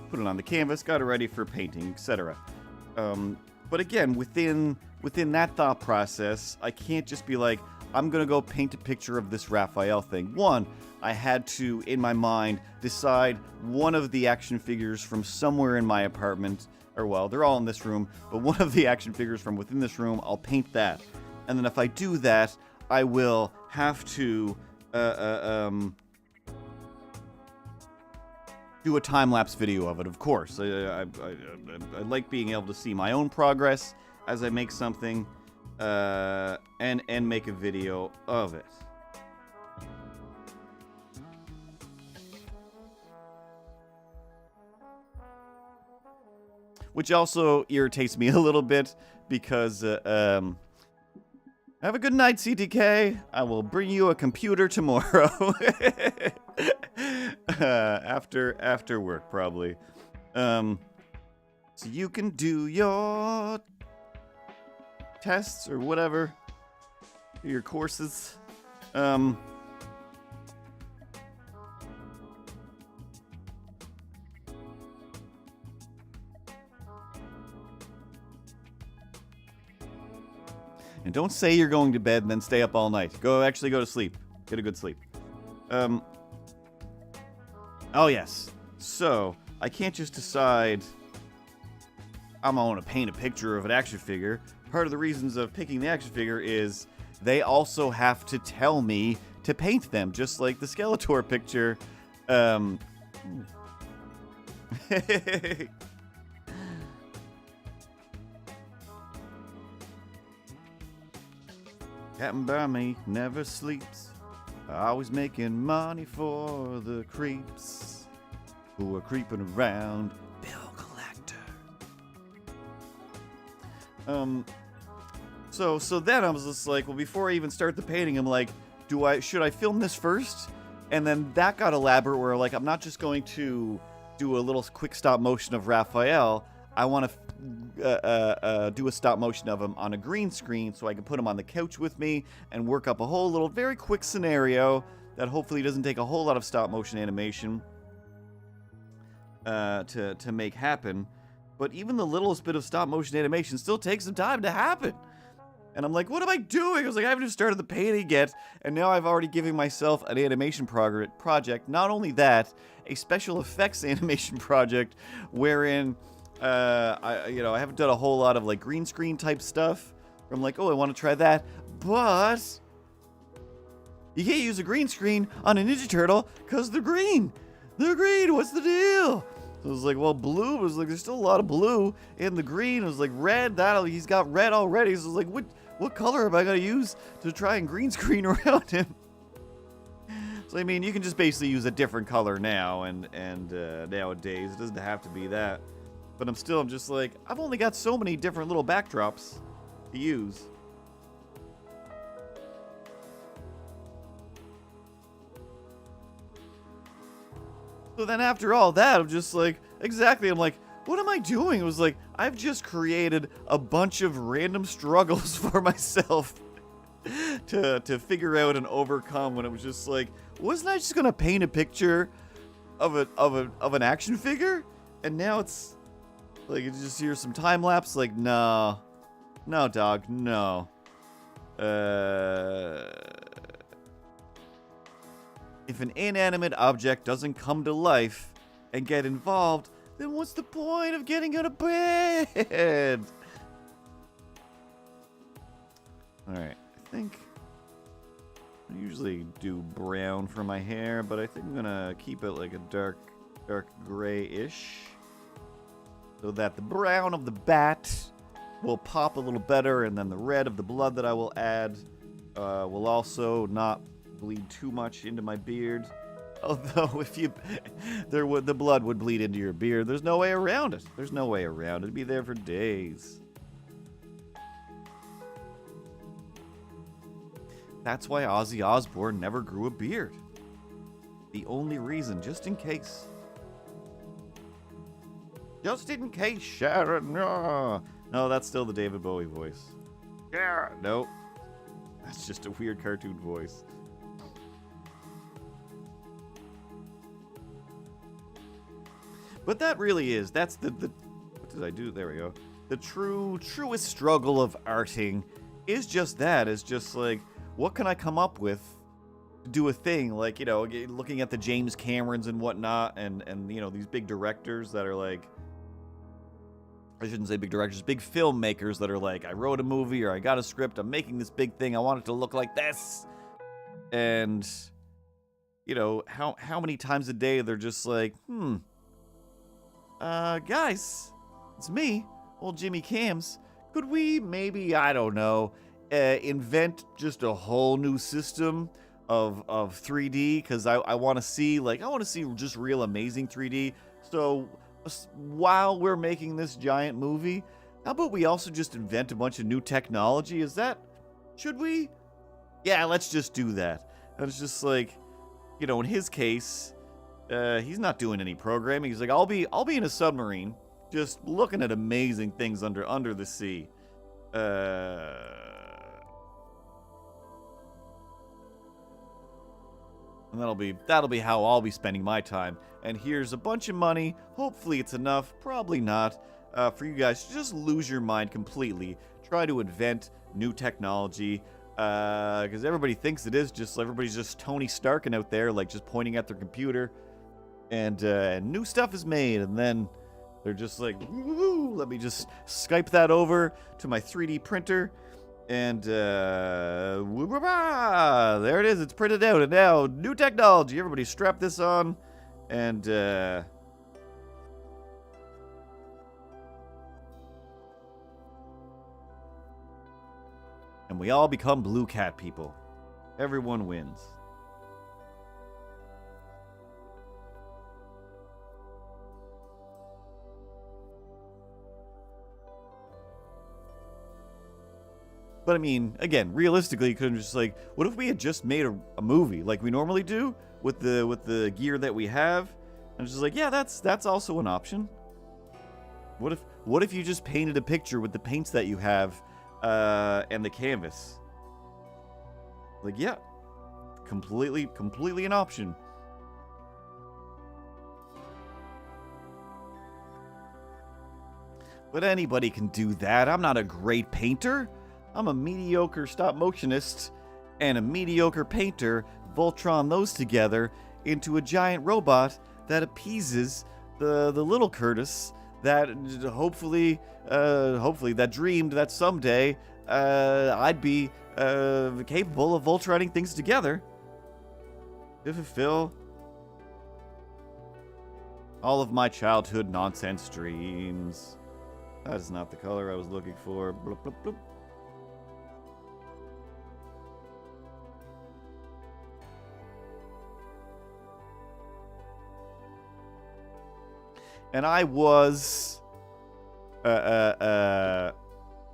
put it on the canvas, got it ready for painting, etc. But again, within that thought process, I can't just be like, I'm gonna go paint a picture of this Raphael thing. One, I had to, in my mind, decide one of the action figures from somewhere in my apartment, or well, they're all in this room, but one of the action figures from within this room, I'll paint that. And then if I do that, I will have to do a time-lapse video of it, of course. I like being able to see my own progress as I make something, and make a video of it. Which also irritates me a little bit, because, have a good night, CTK. I will bring you a computer tomorrow. After work, probably. So you can do your tests or whatever, your courses. And don't say you're going to bed and then stay up all night. Actually go to sleep. Get a good sleep. Oh yes. So, I can't just decide I'm going to paint a picture of an action figure. Part of the reasons of picking the action figure is they also have to tell me to paint them, just like the Skeletor picture. Captain Barmy never sleeps, always making money for the creeps who are creeping around. Bill Collector. So then I was just like, well, before I even start the painting, I'm like, should I film this first? And then that got elaborate, where like, I'm not just going to do a little quick stop motion of Raphael. I want to do a stop motion of him on a green screen, so I can put him on the couch with me and work up a whole little very quick scenario that hopefully doesn't take a whole lot of stop motion animation to make happen. But even the littlest bit of stop motion animation still takes some time to happen. And I'm like, what am I doing? I was like, I haven't even started the painting yet, and now I've already given myself an animation project. Not only that, a special effects animation project wherein I haven't done a whole lot of like green screen type stuff. I'm like, oh, I want to try that, but you can't use a green screen on a Ninja Turtle because they're green. They're green. What's the deal? So I was like, well, blue was like, there's still a lot of blue in the green. It was like red. He's got red already. So I was like, what color am I gonna use to try and green screen around him? So I mean, you can just basically use a different color now, and nowadays it doesn't have to be that. But I'm just like, I've only got so many different little backdrops to use. So then after all that, I'm just like, I'm like, what am I doing? It was like, I've just created a bunch of random struggles for myself to figure out and overcome, when it was just like, wasn't I just gonna paint a picture of an action figure? And now it's like, it's just here's some time lapse. Like, no, dog, no. If an inanimate object doesn't come to life and get involved, then what's the point of getting out of bed? Alright, I think I usually do brown for my hair, but I think I'm gonna keep it like a dark gray-ish, so that the brown of the bat will pop a little better, and then the red of the blood that I will add will also not bleed too much into my beard. Although if the blood would bleed into your beard. There's no way around it. There's no way around it. It'd be there for days. That's why Ozzy Osbourne never grew a beard. The only reason, just in case. Just in case, Sharon. No, that's still the David Bowie voice. Yeah, nope. That's just a weird cartoon voice. But that really is, that's the what did I do? There we go. The truest struggle of arting is just that. Is just like, what can I come up with to do a thing? Like, looking at the James Camerons and whatnot, and these big directors that are like, I shouldn't say big directors, big filmmakers that are like, I wrote a movie or I got a script, I'm making this big thing, I want it to look like this. And, how many times a day they're just like, guys, it's me, old Jimmy Cams. Could we maybe, I don't know, invent just a whole new system of 3D? Because I want to see, just real amazing 3D. So while we're making this giant movie, how about we also just invent a bunch of new technology? Should we? Yeah, let's just do that. And it's just like, in his case, he's not doing any programming. He's like, I'll be in a submarine, just looking at amazing things under the sea. And that'll be how I'll be spending my time. And here's a bunch of money. Hopefully it's enough. Probably not. For you guys to just lose your mind completely. Try to invent new technology. Because everybody thinks it is just, everybody's just Tony Starking out there, like just pointing at their computer. And new stuff is made, and then they're just like, woo, let me just Skype that over to my 3D printer, and there it is, it's printed out, and now, new technology, everybody strap this on, and we all become Blue Cat people. Everyone wins. But I mean, again, realistically, you couldn't just like, what if we had just made a movie like we normally do with the gear that we have? And it's just like, yeah, that's also an option. What if you just painted a picture with the paints that you have and the canvas? Like, yeah, completely an option. But anybody can do that. I'm not a great painter. I'm a mediocre stop-motionist and a mediocre painter. Voltron those together into a giant robot that appeases the little Curtis that hopefully that dreamed that someday I'd be capable of Voltronning things together to fulfill all of my childhood nonsense dreams. That is not the color I was looking for. Bloop, bloop, bloop. And I was...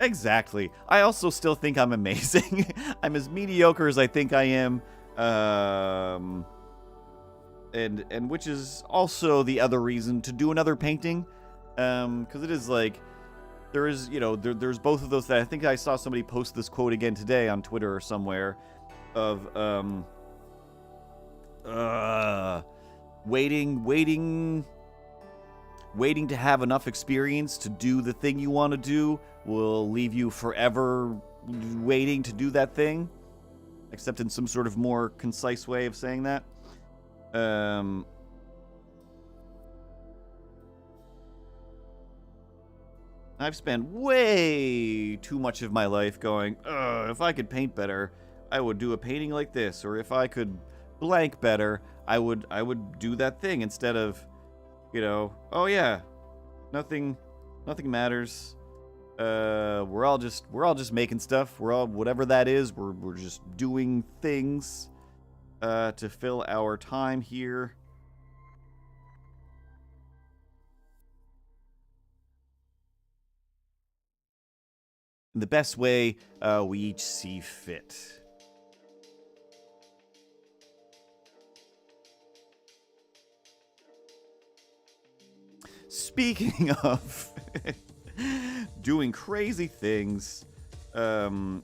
Exactly. I also still think I'm amazing. I'm as mediocre as I think I am. And which is also the other reason to do another painting. Because it is like... There is, you know, there's both of those that I think I saw somebody post this quote again today on Twitter or somewhere of, waiting to have enough experience to do the thing you want to do will leave you forever waiting to do that thing, except in some sort of more concise way of saying that. I've spent way too much of my life going, if I could paint better, I would do a painting like this, or if I could blank better, I would do that thing instead of, you know, oh yeah, nothing matters. We're all just making stuff. We're all, whatever that is, we're just doing things to fill our time here. In the best way we each see fit. Speaking of doing crazy things, and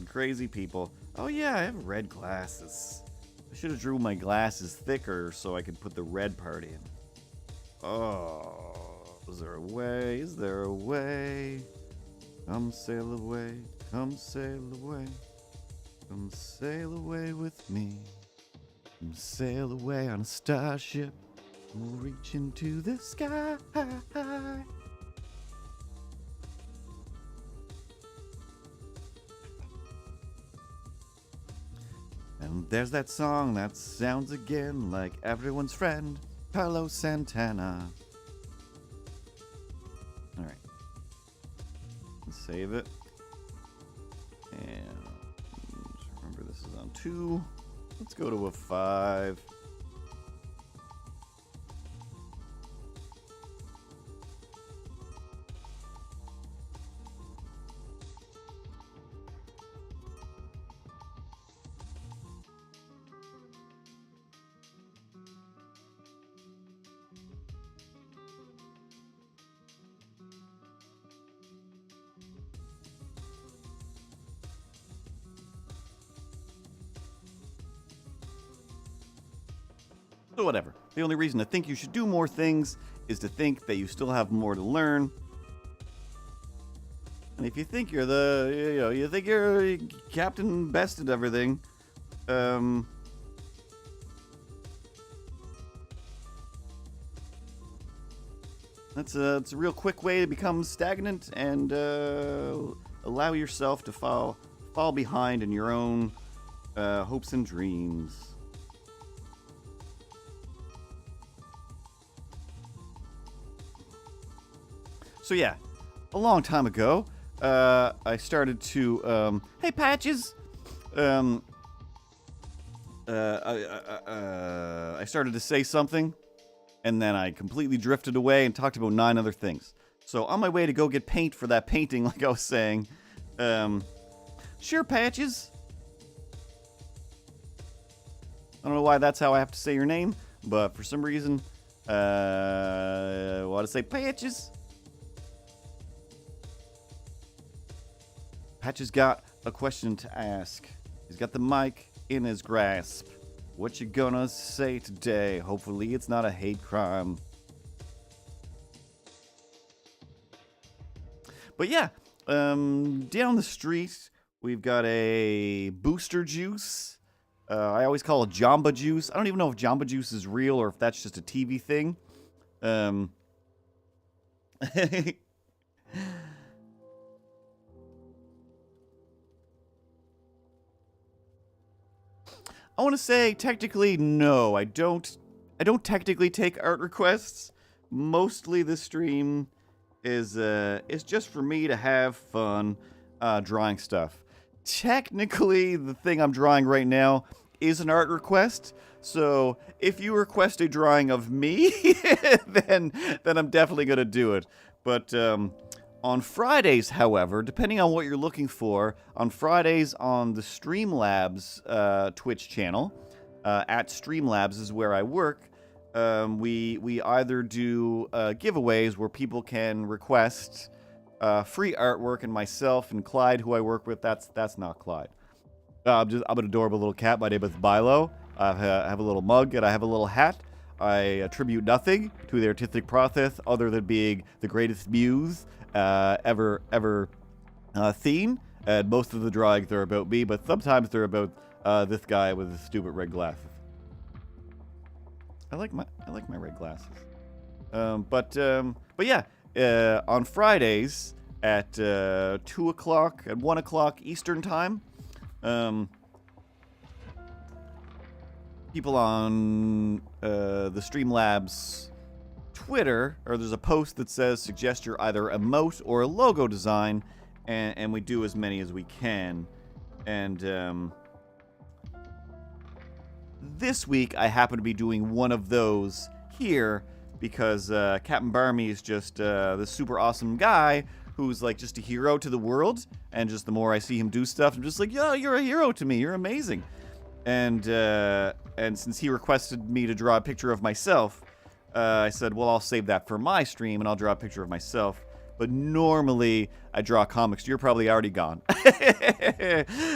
crazy people. Oh yeah, I have red glasses. I should have drew my glasses thicker so I could put the red part in. Oh, is there a way? Is there a way? Come sail away, come sail away, come sail away with me. Come sail away on a starship, we'll reach into the sky. And there's that song that sounds again like everyone's friend, Carlos Santana. Alright. Save it. And remember this is on 2. Let's go to a 5. So whatever. The only reason to think you should do more things is to think that you still have more to learn. And if you think you're you think you're Captain Best at everything, it's a real quick way to become stagnant and allow yourself to fall behind in your own hopes and dreams. So yeah, a long time ago, I started to, hey Patches, I started to say something, and then I completely drifted away and talked about 9 other things. So on my way to go get paint for that painting, like I was saying, sure Patches. I don't know why that's how I have to say your name, but for some reason, I want to say Patches. Patches got a question to ask. He's got the mic in his grasp. What you gonna say today? Hopefully it's not a hate crime. But yeah, down the street, we've got a Booster Juice. I always call it Jamba Juice. I don't even know if Jamba Juice is real or if that's just a TV thing. I want to say technically no. I don't technically take art requests. Mostly the stream is just for me to have fun drawing stuff. Technically, the thing I'm drawing right now is an art request. So if you request a drawing of me, then I'm definitely gonna do it. But on Fridays, however, depending on what you're looking for, on Fridays on the Streamlabs Twitch channel, at Streamlabs is where I work. We either do giveaways where people can request free artwork, and myself and Clyde, who I work with, that's not Clyde. I'm an adorable little cat. My name is Milo. I have a little mug and I have a little hat. I attribute nothing to the artistic process other than being the greatest muse ever seen. And most of the drawings are about me, but sometimes they're about this guy with his stupid red glasses. I like my red glasses. But yeah, on Fridays at 2 o'clock and 1 o'clock Eastern time, people on the Streamlabs Twitter, or there's a post that says suggest your either emote or a logo design, and we do as many as we can. And this week I happen to be doing one of those here because Captain Barmy is just this super awesome guy who's like just a hero to the world, and just the more I see him do stuff, I'm just like, yeah, you're a hero to me, you're amazing. And since he requested me to draw a picture of myself, I said, well, I'll save that for my stream and I'll draw a picture of myself. But normally I draw comics. You're probably already gone.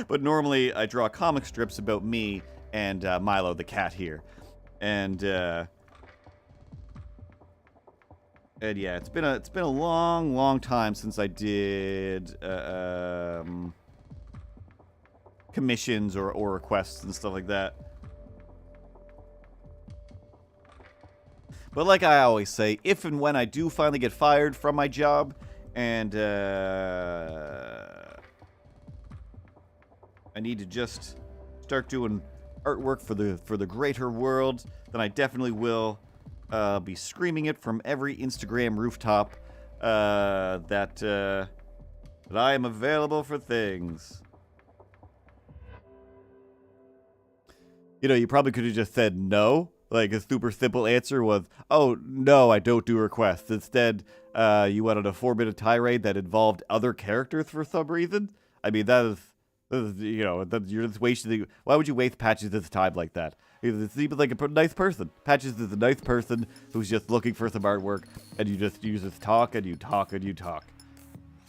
But normally I draw comic strips about me and Milo the cat here. And yeah, it's been a long time since I did commissions or requests and stuff like that. But like I always say, if and when I do finally get fired from my job, and I need to just start doing artwork for the greater world, then I definitely will be screaming it from every Instagram rooftop that I am available for things. You know, you probably could have just said no. Like, a super simple answer was, oh, no, I don't do requests. Instead, you went on a 4-minute tirade that involved other characters for some reason. I mean, that is you know, you're just wasting. Why would you waste Patches' time like that? He seems like a nice person. Patches is a nice person who's just looking for some artwork, and you just use his talk, and you talk, and you talk.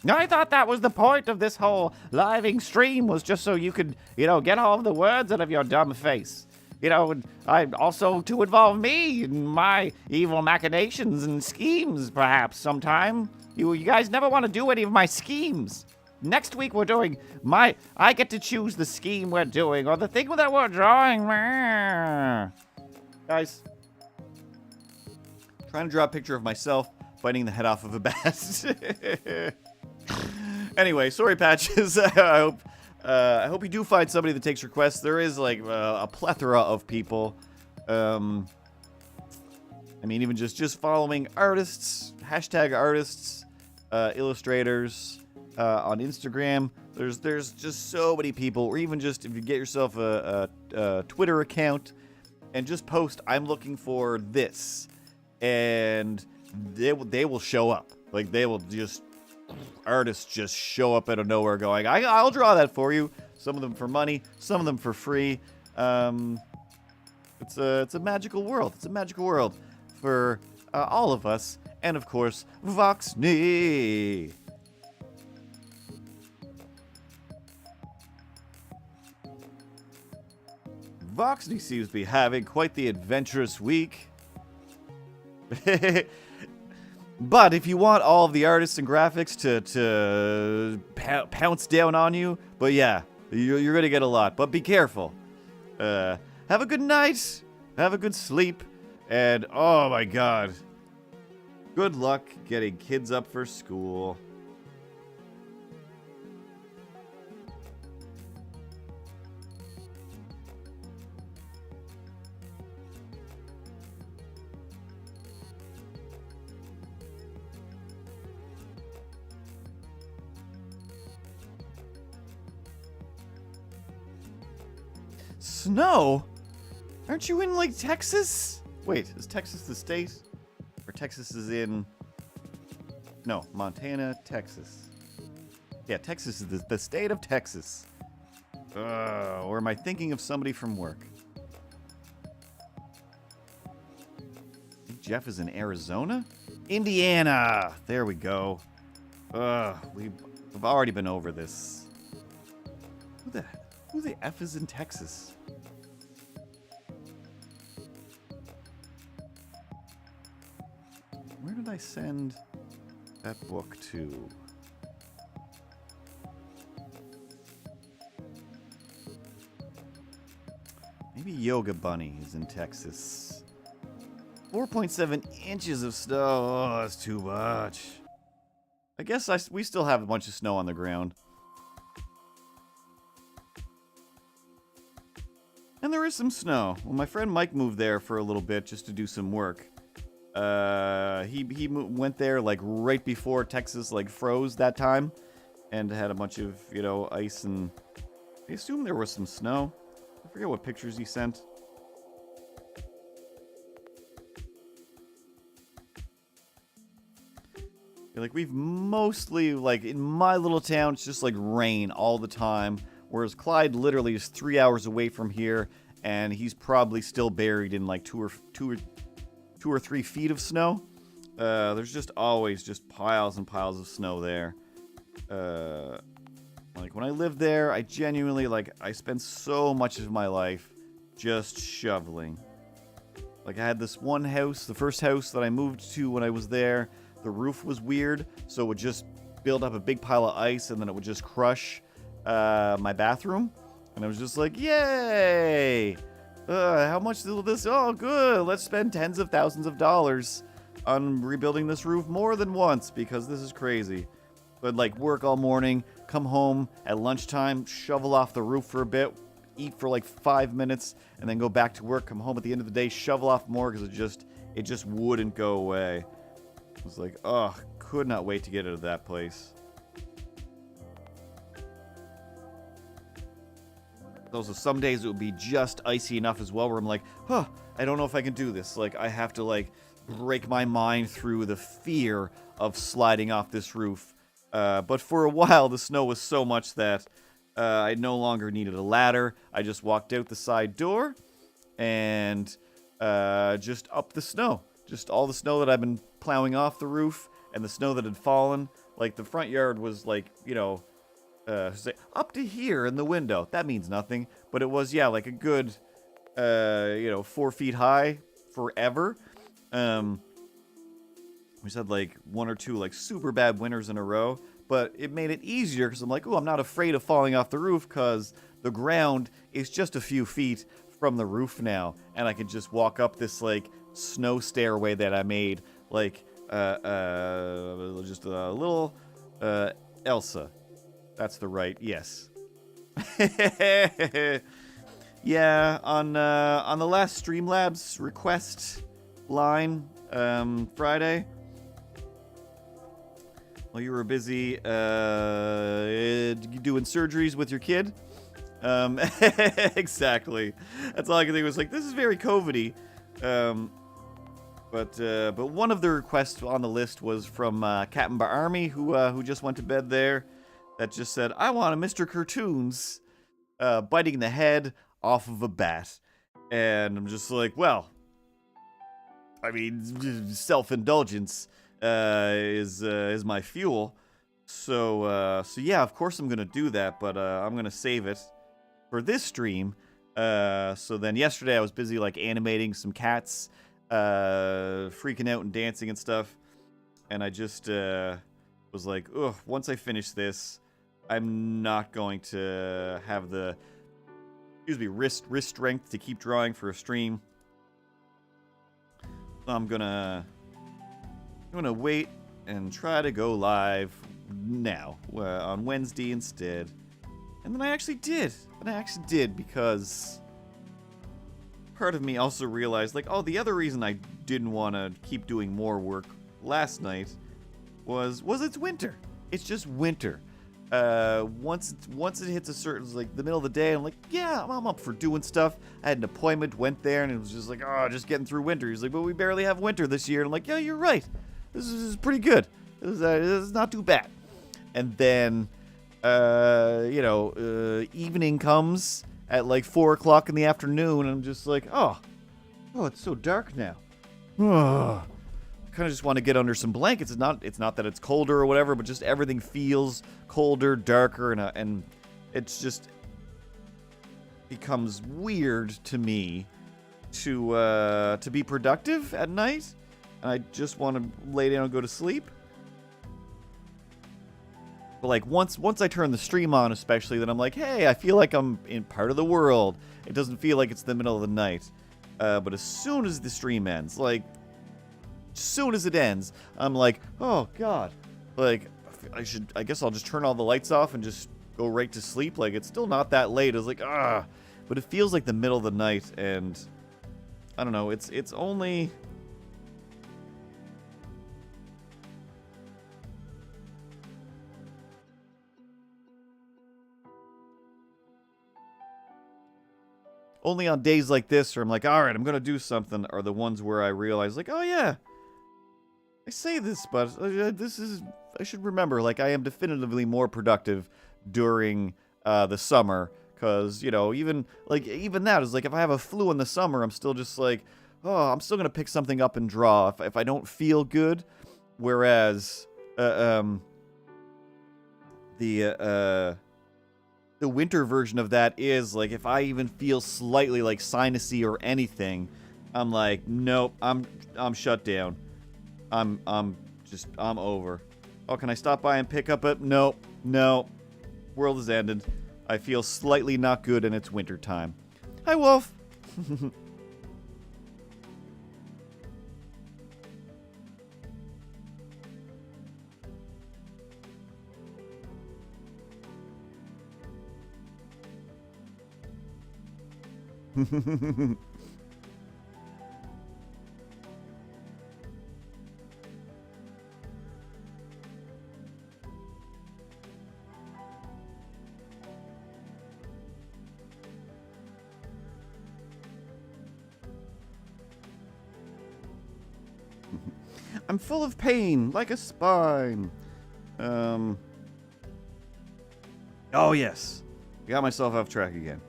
I thought that was the point of this whole living stream, was just so you could, you know, get all of the words out of your dumb face. You know, I also to involve me in my evil machinations and schemes, perhaps, sometime. You guys never want to do any of my schemes. Next week we're doing I get to choose the scheme we're doing, or the thing that we're drawing. Guys, trying to draw a picture of myself biting the head off of a bat. Anyway, sorry, Patches. I hope you do find somebody that takes requests. There is like a plethora of people. I mean, even just following artists, hashtag artists, illustrators on Instagram. There's just so many people. Or even just if you get yourself a Twitter account and just post, I'm looking for this, and they will show up. Like, they will just. Artists just show up out of nowhere going, I'll draw that for you. Some of them for money, some of them for free. It's a magical world. It's a magical world for all of us. And of course, Voxney. Voxney seems to be having quite the adventurous week. But if you want all of the artists and graphics to pounce down on you, but yeah, you're going to get a lot. But be careful. Have a good night. Have a good sleep. And, oh my god, Good luck getting kids up for school. Snow? Aren't you in, like, Texas? Wait, is Texas the state? Or Texas is in... No, Montana, Texas. Yeah, Texas is the state of Texas. Or am I thinking of somebody from work? I think Jeff is in Arizona? Indiana! There we go. We've already been over this. Who the F is in Texas? Where did I send that book to? Maybe Yoga Bunny is in Texas. 4.7 inches of snow. Oh, that's too much. I guess we still have a bunch of snow on the ground. And there is some snow. Well, my friend Mike moved there for a little bit just to do some work. He went there like right before Texas like froze that time, and had a bunch of ice, and I assume there was some snow. I forget what pictures he sent. Like we've mostly like in my little town, it's just like rain all the time. Whereas Clyde literally is 3 hours away from here, and he's probably still buried in like two or 3 feet of snow. There's just always just piles and piles of snow there. Like when I lived there, I genuinely I spent so much of my life just shoveling. Like I had this one house, the first house that I moved to when I was there, the roof was weird, so it would just build up a big pile of ice, and then it would just crush my bathroom, and I was just like, yay! How much will this? Oh, good. Let's spend tens of thousands of dollars on rebuilding this roof more than once because this is crazy. But like work all morning, come home at lunchtime, shovel off the roof for a bit, eat for like 5 minutes, and then go back to work. Come home at the end of the day, shovel off more because it just wouldn't go away. I was like, oh, could not wait to get out of that place. Also, some days it would be just icy enough as well where I'm like, I don't know if I can do this. Like, I have to, like, break my mind through the fear of sliding off this roof. But for a while, the snow was so much that I no longer needed a ladder. I just walked out the side door and just up the snow. Just all the snow that I've been plowing off the roof and the snow that had fallen. Like, the front yard was, like, up to here in the window. That means nothing. But it was, like a good, 4 feet high forever. We just had like 1 or 2 like super bad winters in a row. But it made it easier because I'm like, I'm not afraid of falling off the roof because the ground is just a few feet from the roof now. And I can just walk up this like snow stairway that I made. Like, just a little, Elsa. That's the right, yes. Yeah, on the last Streamlabs request line, Friday, while you were busy doing surgeries with your kid. Exactly. That's all I could think was like, this is very COVID-y. But one of the requests on the list was from Captain Army, who just went to bed there. That just said, I want a Mr. Cartoons biting the head off of a bat. And I'm just like, well, I mean, self-indulgence is my fuel. So yeah, of course I'm going to do that, but I'm going to save it for this stream. So then yesterday I was busy like animating some cats, freaking out and dancing and stuff. And I just was like, ugh, once I finish this, I'm not going to have the, wrist strength to keep drawing for a stream. So I'm gonna I'm gonna wait and try to go live now on Wednesday instead. And then I actually did. Because part of me also realized, like, oh, the other reason I didn't want to keep doing more work last night was it's winter. It's just winter. Once it hits a certain, like, the middle of the day, I'm like, yeah, I'm up for doing stuff. I had an appointment, went there, and it was just like, oh, just getting through winter. He's like, but we barely have winter this year. And I'm like, yeah, you're right. This is pretty good. This is not too bad. And then, evening comes at like 4 o'clock in the afternoon, and I'm just like, oh, it's so dark now. I kind of just want to get under some blankets. It's not that it's colder or whatever, but just everything feels colder, darker, and it's just becomes weird to me to be productive at night. And I just want to lay down and go to sleep. But like once I turn the stream on, especially, then I'm like, hey, I feel like I'm in part of the world. It doesn't feel like it's the middle of the night. But as soon as the stream ends, like, as soon as it ends, I'm like, oh god, like, I guess I'll just turn all the lights off and just go right to sleep. Like, it's still not that late. It's like, but it feels like the middle of the night, and I don't know. It's only. Only on days like this where I'm like, all right, I'm going to do something, are the ones where I realize, like, oh, yeah, I say this, but I should remember, like, I am definitively more productive during the summer, because, even that is, like, if I have a flu in the summer, I'm still just like, oh, I'm still going to pick something up and draw if I don't feel good, whereas, the winter version of that is, like, if I even feel slightly, like, sinusy or anything, I'm like, nope, I'm shut down. I'm over. Oh, can I stop by and pick up it? No. World has ended. I feel slightly not good, and it's winter time. Hi, Wolf. I'm full of pain, like a spine. Oh, yes. Got myself off track again.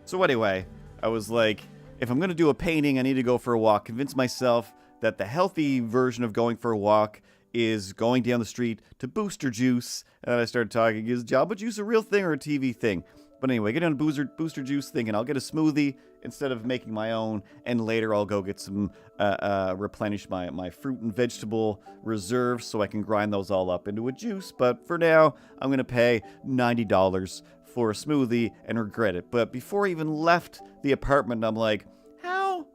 So anyway, I was like, if I'm going to do a painting, I need to go for a walk. Convince myself that the healthy version of going for a walk is going down the street to Booster Juice. And I started talking, is Jamba Juice a real thing or a TV thing? But anyway, get down to Booster Juice thinking I'll get a smoothie instead of making my own, and later I'll go get some, replenish my fruit and vegetable reserves so I can grind those all up into a juice. But for now, I'm going to pay $90 for a smoothie and regret it. But before I even left the apartment, I'm like, how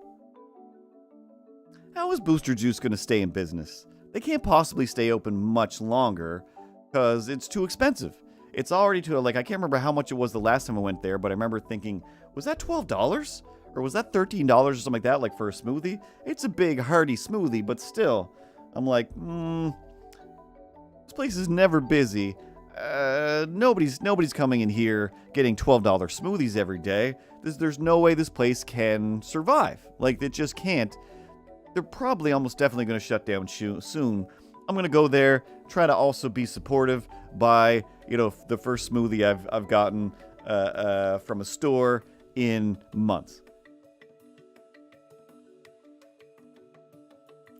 is Booster Juice going to stay in business? They can't possibly stay open much longer because it's too expensive. It's already I can't remember how much it was the last time I went there, but I remember thinking, was that $12? Or was that $13 or something like that, like for a smoothie? It's a big, hearty smoothie, but still. I'm like, this place is never busy. Nobody's coming in here getting $12 smoothies every day. There's no way this place can survive. Like, it just can't. They're probably almost definitely going to shut down soon. I'm going to go there, try to also be supportive, buy, the first smoothie I've gotten from a store in months.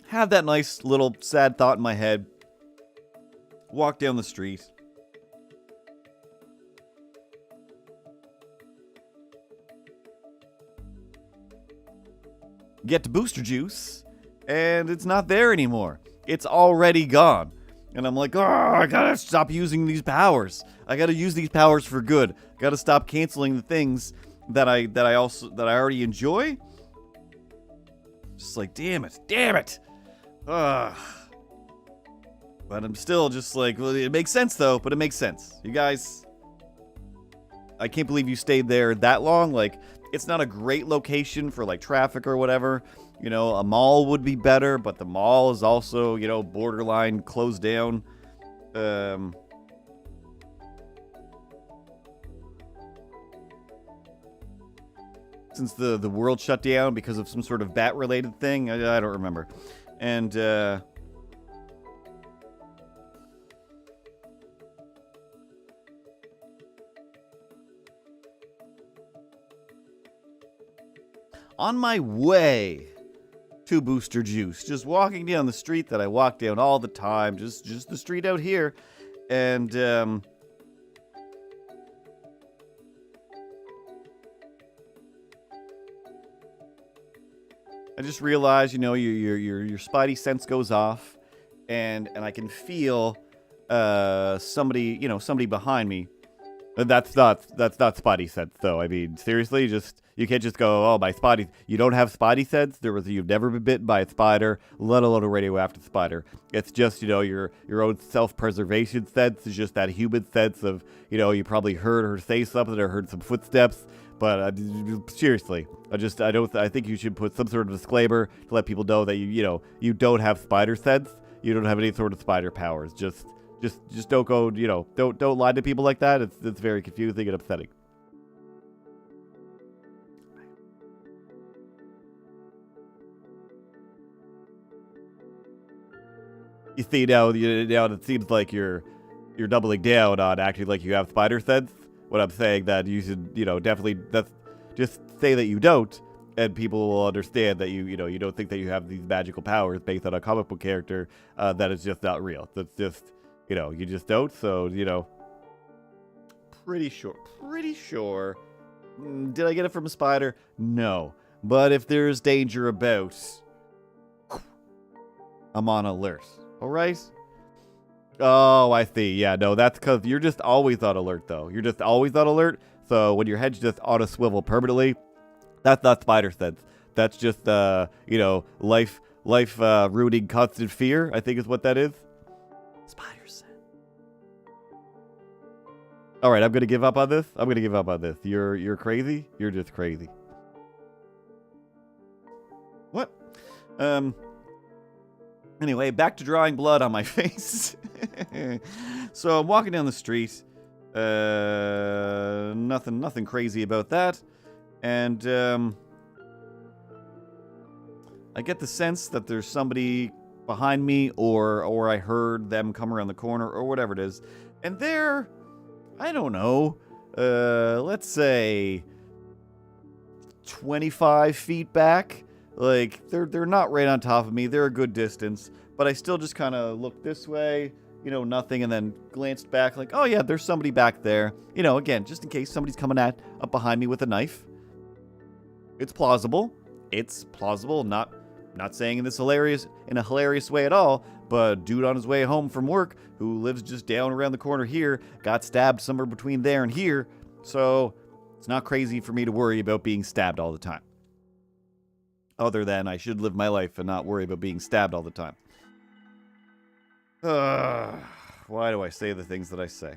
Have that nice little sad thought in my head. Walk down the street. Get to Booster Juice, and it's not there anymore. It's already gone. And I'm like, I gotta stop using these powers. I gotta use these powers for good. Gotta stop canceling the things that I already enjoy. Just like, damn it. Ugh. But I'm still just like, well, it makes sense though, but it makes sense. You guys, I can't believe you stayed there that long. Like, it's not a great location for like traffic or whatever. You know, a mall would be better, but the mall is also, you know, borderline closed down. Since the world shut down because of some sort of bat-related thing. I don't remember. And, on my way to Booster Juice, just walking down the street that I walk down all the time, just the street out here, and I just realized, you know, your spidey sense goes off, and I can feel somebody, you know, somebody behind me. That's not spidey sense, though. I mean, seriously, you can't just go, oh, my spidey. You don't have spidey sense. You've never been bitten by a spider, let alone a radioactive spider. It's just, you know, your own self-preservation sense. Is just that human sense of, you know, you probably heard her say something or heard some footsteps. But seriously, I think you should put some sort of disclaimer to let people know that you don't have spider sense. You don't have any sort of spider powers. Just don't go, you know, don't lie to people like that. It's very confusing and upsetting. You see, now it seems like you're doubling down on acting like you have spider sense. What I'm saying that you should, you know, definitely just say that you don't, and people will understand that you don't think that you have these magical powers based on a comic book character that is just not real. That's just, you know, you just don't. So, you know, pretty sure. Did I get it from a spider? No. But if there's danger about, I'm on alert. All right? Oh, I see. Yeah, no, that's because you're just always on alert, though. You're just always on alert. So when your head's just on a swivel permanently, that's not spider sense. That's just, you know, life rooting constant fear, I think is what that is. Spider sense. All right, I'm going to give up on this. You're crazy. You're just crazy. What? Anyway, back to drawing blood on my face. So I'm walking down the street. Nothing crazy about that. And I get the sense that there's somebody behind me, or I heard them come around the corner, or whatever it is. And they're, I don't know, let's say 25 feet back. Like, they're not right on top of me. They're a good distance. But I still just kind of looked this way, you know, nothing, and then glanced back like, oh, yeah, there's somebody back there. You know, again, just in case somebody's coming up behind me with a knife. It's plausible. Not saying in a hilarious way at all, but dude on his way home from work who lives just down around the corner here got stabbed somewhere between there and here. So it's not crazy for me to worry about being stabbed all the time. Other than I should live my life and not worry about being stabbed all the time. Why do I say the things that I say?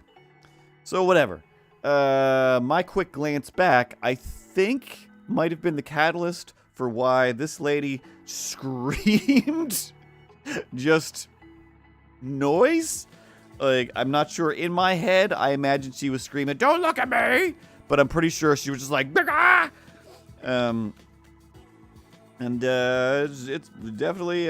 So whatever. My quick glance back, I think, might have been the catalyst for why this lady screamed just noise. Like, I'm not sure. In my head, I imagine she was screaming, "Don't look at me!" But I'm pretty sure she was just like, "Bigga!" And it's definitely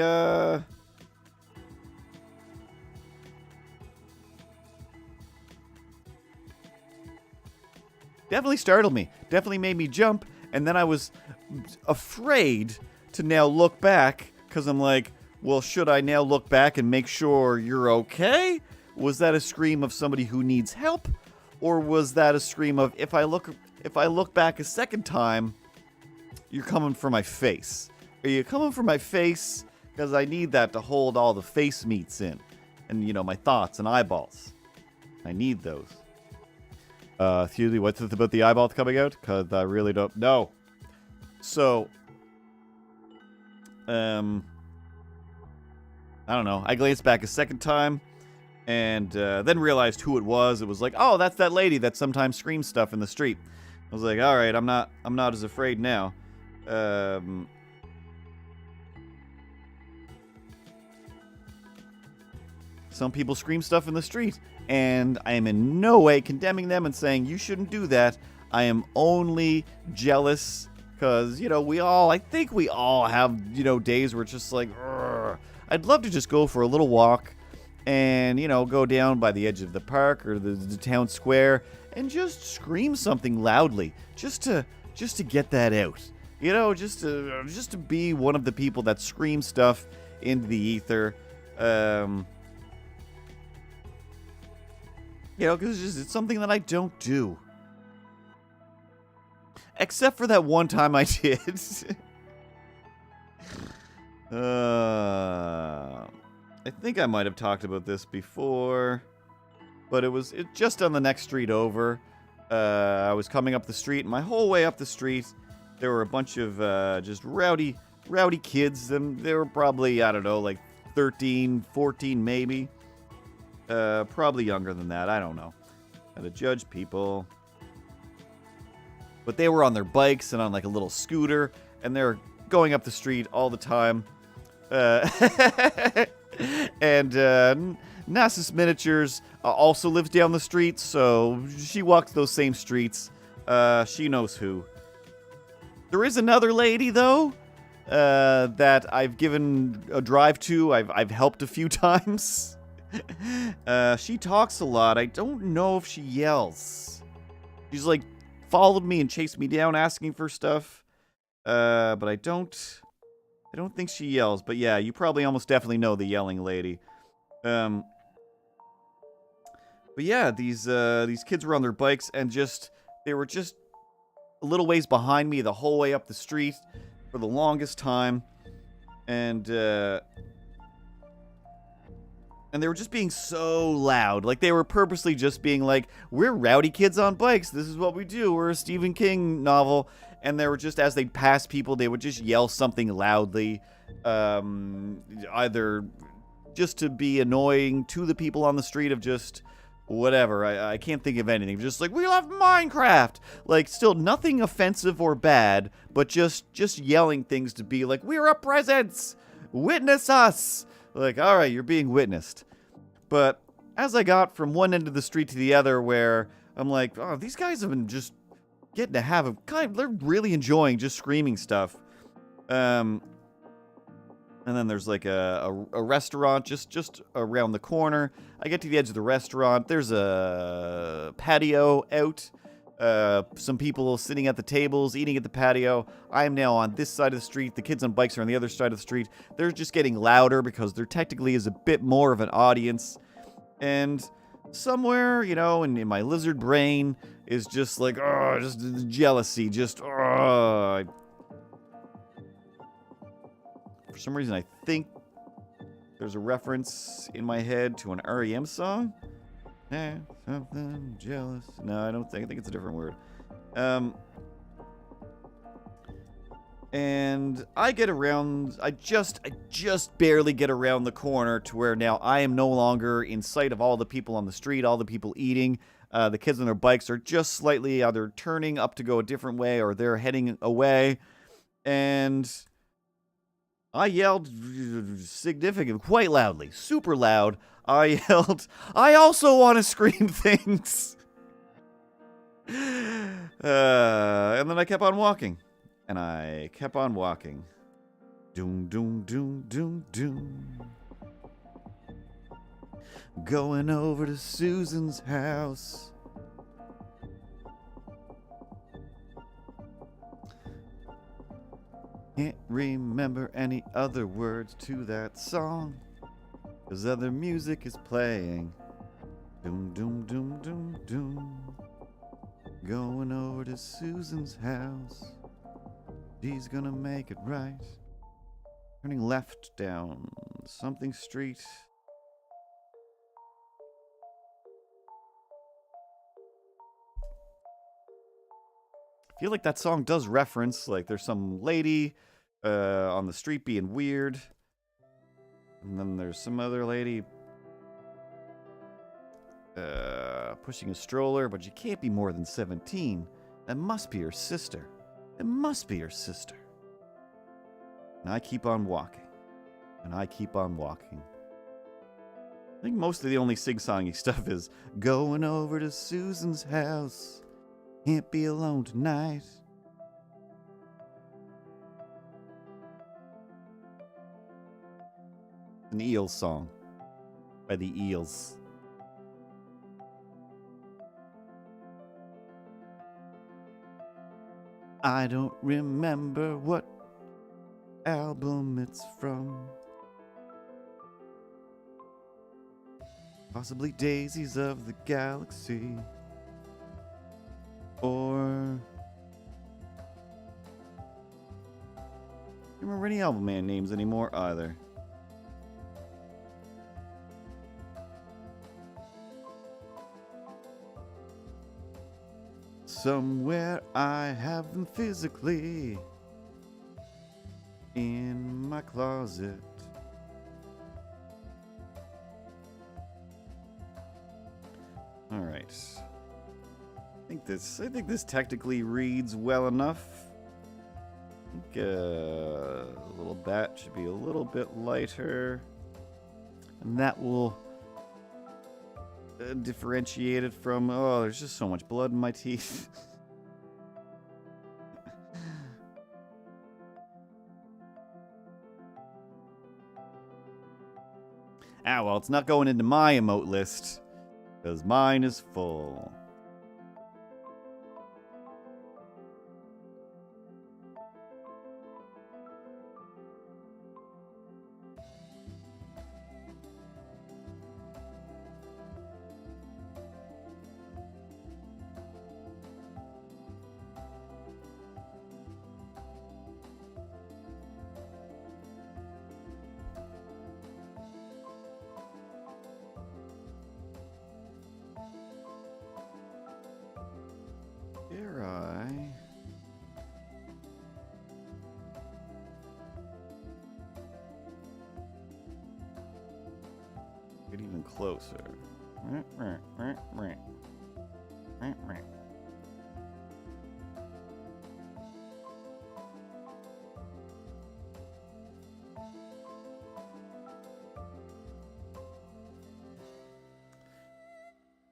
definitely startled me. Definitely made me jump. And then I was afraid to now look back because I'm like, well, should I now look back and make sure you're okay? Was that a scream of somebody who needs help, or was that a scream of if I look back a second time, you're coming for my face? Are you coming for my face? Because I need that to hold all the face meats in, and you know, my thoughts and eyeballs. I need those. Excuse me, what's this about the eyeballs coming out? Because I really don't know. So, I don't know. I glanced back a second time and then realized who it was. It was like, oh, that's that lady that sometimes screams stuff in the street. I was like, all right, I'm not as afraid now. Some people scream stuff in the street, and I am in no way condemning them and saying you shouldn't do that. I am only jealous because, I think we all have, days where it's just like, "Urgh." I'd love to just go for a little walk and, go down by the edge of the park or the town square and just scream something loudly just to get that out. Just to be one of the people that scream stuff into the ether. Because it's something that I don't do. Except for that one time I did. I think I might have talked about this before. But it just on the next street over. I was coming up the street, and my whole way up the street, there were a bunch of just rowdy kids. And they were probably, I don't know, like 13, 14 maybe. Probably younger than that. I don't know how to judge people. But they were on their bikes and on like a little scooter, and they're going up the street all the time. And Nasus Miniatures also lives down the street, so she walks those same streets. She knows who. There is another lady, though, that I've given a drive to. I've helped a few times. She talks a lot. I don't know if she yells. She's like followed me and chased me down asking for stuff. But I don't think she yells. But yeah, you probably almost definitely know the yelling lady. But yeah, these kids were on their bikes and they were just a little ways behind me the whole way up the street for the longest time. And they were just being so loud. Like, they were purposely just being like, we're rowdy kids on bikes. This is what we do. We're a Stephen King novel. And they were just, as they'd pass people, they would just yell something loudly. Either just to be annoying to the people on the street of just whatever. I can't think of anything. Just like, we love Minecraft. Like, still nothing offensive or bad, but just yelling things to be like, we're a presence. Witness us. Like, all right, you're being witnessed. But as I got from one end of the street to the other, where I'm like, oh, these guys have been just getting to have they're really enjoying just screaming stuff. And then there's like a restaurant just around the corner. I get to the edge of the restaurant. There's a patio out. Some people sitting at the tables, eating at the patio. I am now on this side of the street. The kids on bikes are on the other side of the street. They're just getting louder because there technically is a bit more of an audience. And somewhere, in my lizard brain is just like, oh, just jealousy. Just, oh. For some reason, I think there's a reference in my head to an REM song. Something jealous. No, I don't think. I think it's a different word. And I get around. I just barely get around the corner to where now I am no longer in sight of all the people on the street, all the people eating. The kids on their bikes are just slightly either turning up to go a different way or they're heading away. And I yelled significantly, quite loudly, super loud. I yelled, I also want to scream things. And then I kept on walking. And I kept on walking. Doom, doom, doom, doom, doom. Going over to Susan's house. Can't remember any other words to that song. 'Cause other music is playing. Doom, doom, doom, doom, doom. Going over to Susan's house. She's gonna make it right. Turning left down something street. I feel like that song does reference, like, there's some lady on the street being weird. And then there's some other lady pushing a stroller, but she can't be more than 17. That must be her sister. It must be her sister. And I keep on walking. And I keep on walking. I think mostly the only sing-songy stuff is going over to Susan's house. Can't be alone tonight. An Eels song by the Eels. I don't remember what album it's from. Possibly Daisies of the Galaxy. Or... I don't remember any album man names anymore either. Somewhere I have them physically in my closet. All right. I think this technically reads well enough. I think a little bat should be a little bit lighter, and that will differentiate it from. Oh, there's just so much blood in my teeth. Ah, well, it's not going into my emote list, because mine is full. Dare I? Get even closer.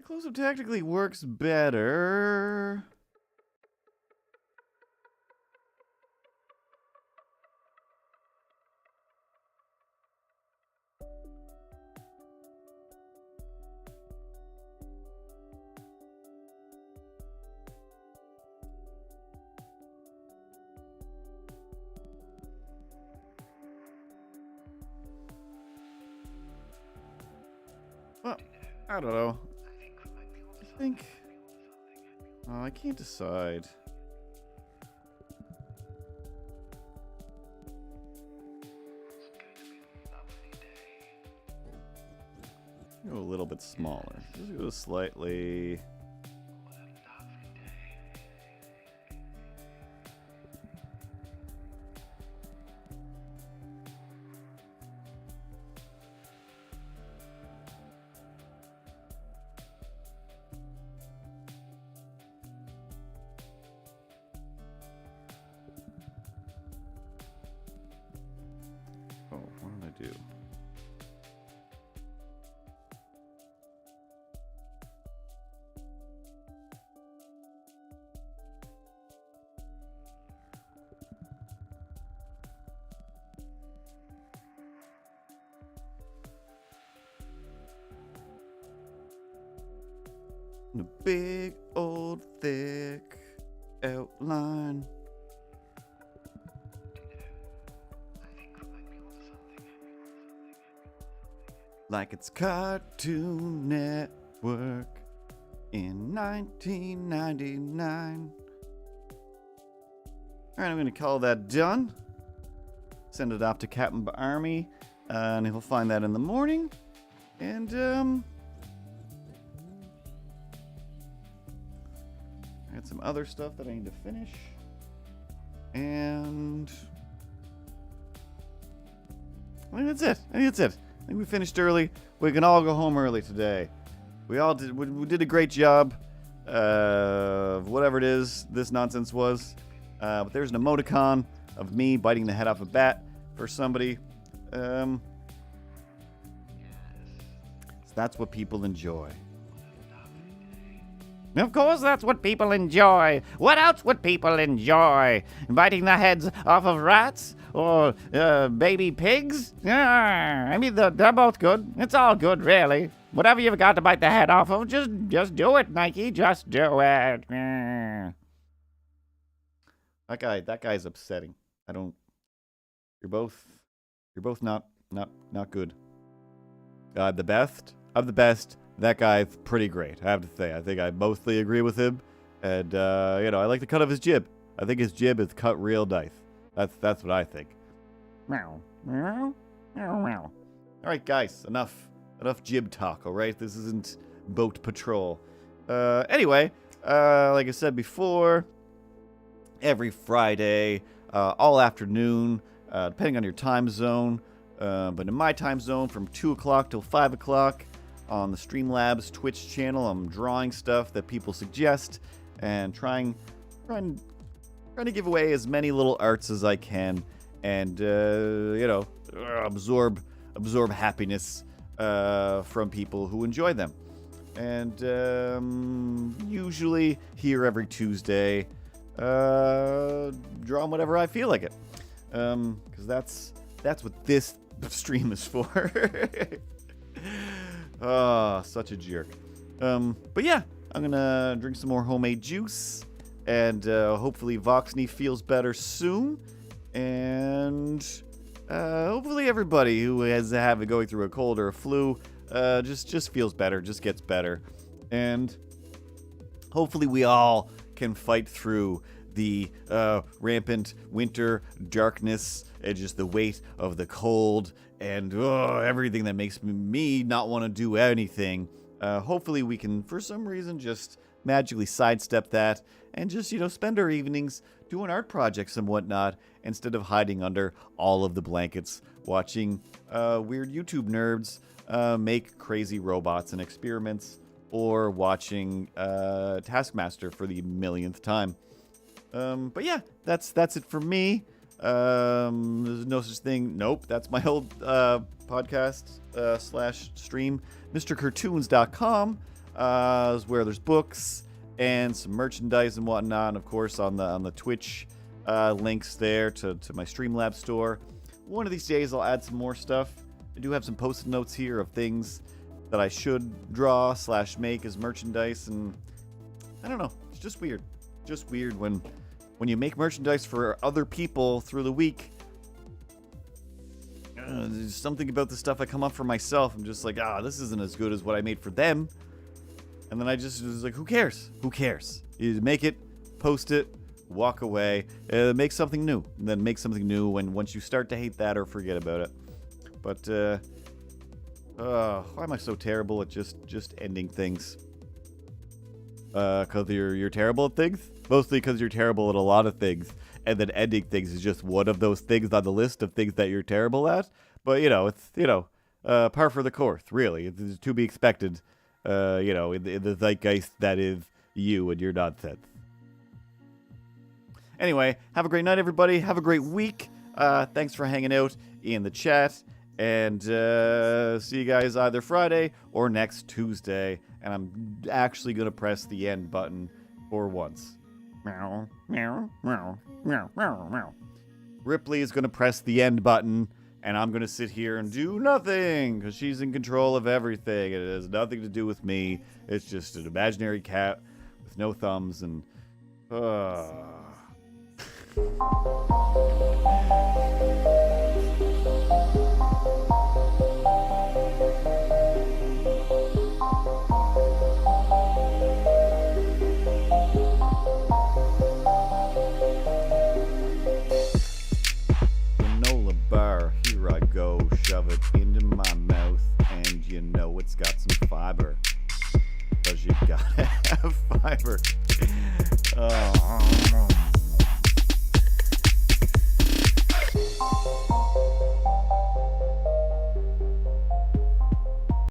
Close-up tactically works better. Well, I don't know. I think... Oh, I can't decide. Go a little bit smaller. Just go slightly... Oh, what did I do? A big old thick outline. Like it's Cartoon Network in 1999. Alright, I'm going to call that done. Send it off to Captain Army, and he'll find that in the morning. And, I got some other stuff that I need to finish. And... think that's it. I think we finished early. We can all go home early today. We did a great job of whatever it is this nonsense was. But there's an emoticon of me biting the head off a bat for somebody. So that's what people enjoy. Of course, that's what people enjoy. What else would people enjoy? Biting the heads off of rats? Or baby pigs? I mean, they're both good. It's all good, really. Whatever you've got to bite the head off of, just do it, Nike. Just do it. That guy's upsetting. You're both not good. The best of the best. That guy's pretty great, I have to say. I think I mostly agree with him. And, I like the cut of his jib. I think his jib is cut real nice. That's what I think. Meow. Meow. Meow. Meow. All right, guys, enough jib talk, all right? This isn't boat patrol. Anyway, like I said before, every Friday, all afternoon, depending on your time zone, but in my time zone from 2 o'clock till 5 o'clock, on the Streamlabs Twitch channel, I'm drawing stuff that people suggest and trying to give away as many little arts as I can, and absorb happiness from people who enjoy them. And usually here every Tuesday, drawing whatever I feel like it, because that's what this stream is for. Oh, such a jerk. But yeah, I'm gonna drink some more homemade juice, and hopefully Voxney feels better soon, and hopefully everybody who has going through a cold or a flu just feels better, just gets better, and hopefully we all can fight through the rampant winter darkness and just the weight of the cold and everything that makes me not want to do anything. Hopefully we can, for some reason, just magically sidestep that and just, spend our evenings doing art projects and whatnot instead of hiding under all of the blankets watching weird YouTube nerds make crazy robots and experiments, or watching Taskmaster for the millionth time. But yeah, that's it for me. There's no such thing. Nope, that's my old podcast / stream. MrCartoons.com is where there's books and some merchandise and whatnot. And of course, on the Twitch links there to my Streamlabs store. One of these days, I'll add some more stuff. I do have some post-it notes here of things that I should draw / make as merchandise, and I don't know. It's just weird. Just weird when you make merchandise for other people through the week. There's something about the stuff I come up for myself. I'm just like, this isn't as good as what I made for them. And then I just was like, who cares? Who cares? You make it, post it, walk away, make something new. And then make something new once you start to hate that or forget about it. But, why am I so terrible at just ending things? Because you're terrible at things? Mostly because you're terrible at a lot of things, and then ending things is just one of those things on the list of things that you're terrible at. But, it's, par for the course, really. It's to be expected, in the zeitgeist that is you and your nonsense. Anyway, have a great night, everybody. Have a great week. Thanks for hanging out in the chat. And see you guys either Friday or next Tuesday. And I'm actually going to press the end button for once. Meow, meow, meow, meow, meow, meow. Ripley is going to press the end button, and I'm going to sit here and do nothing, because she's in control of everything. It has nothing to do with me. It's just an imaginary cat with no thumbs, and... Here I go, shove it into my mouth, and it's got some fiber. Because you gotta have fiber. Oh.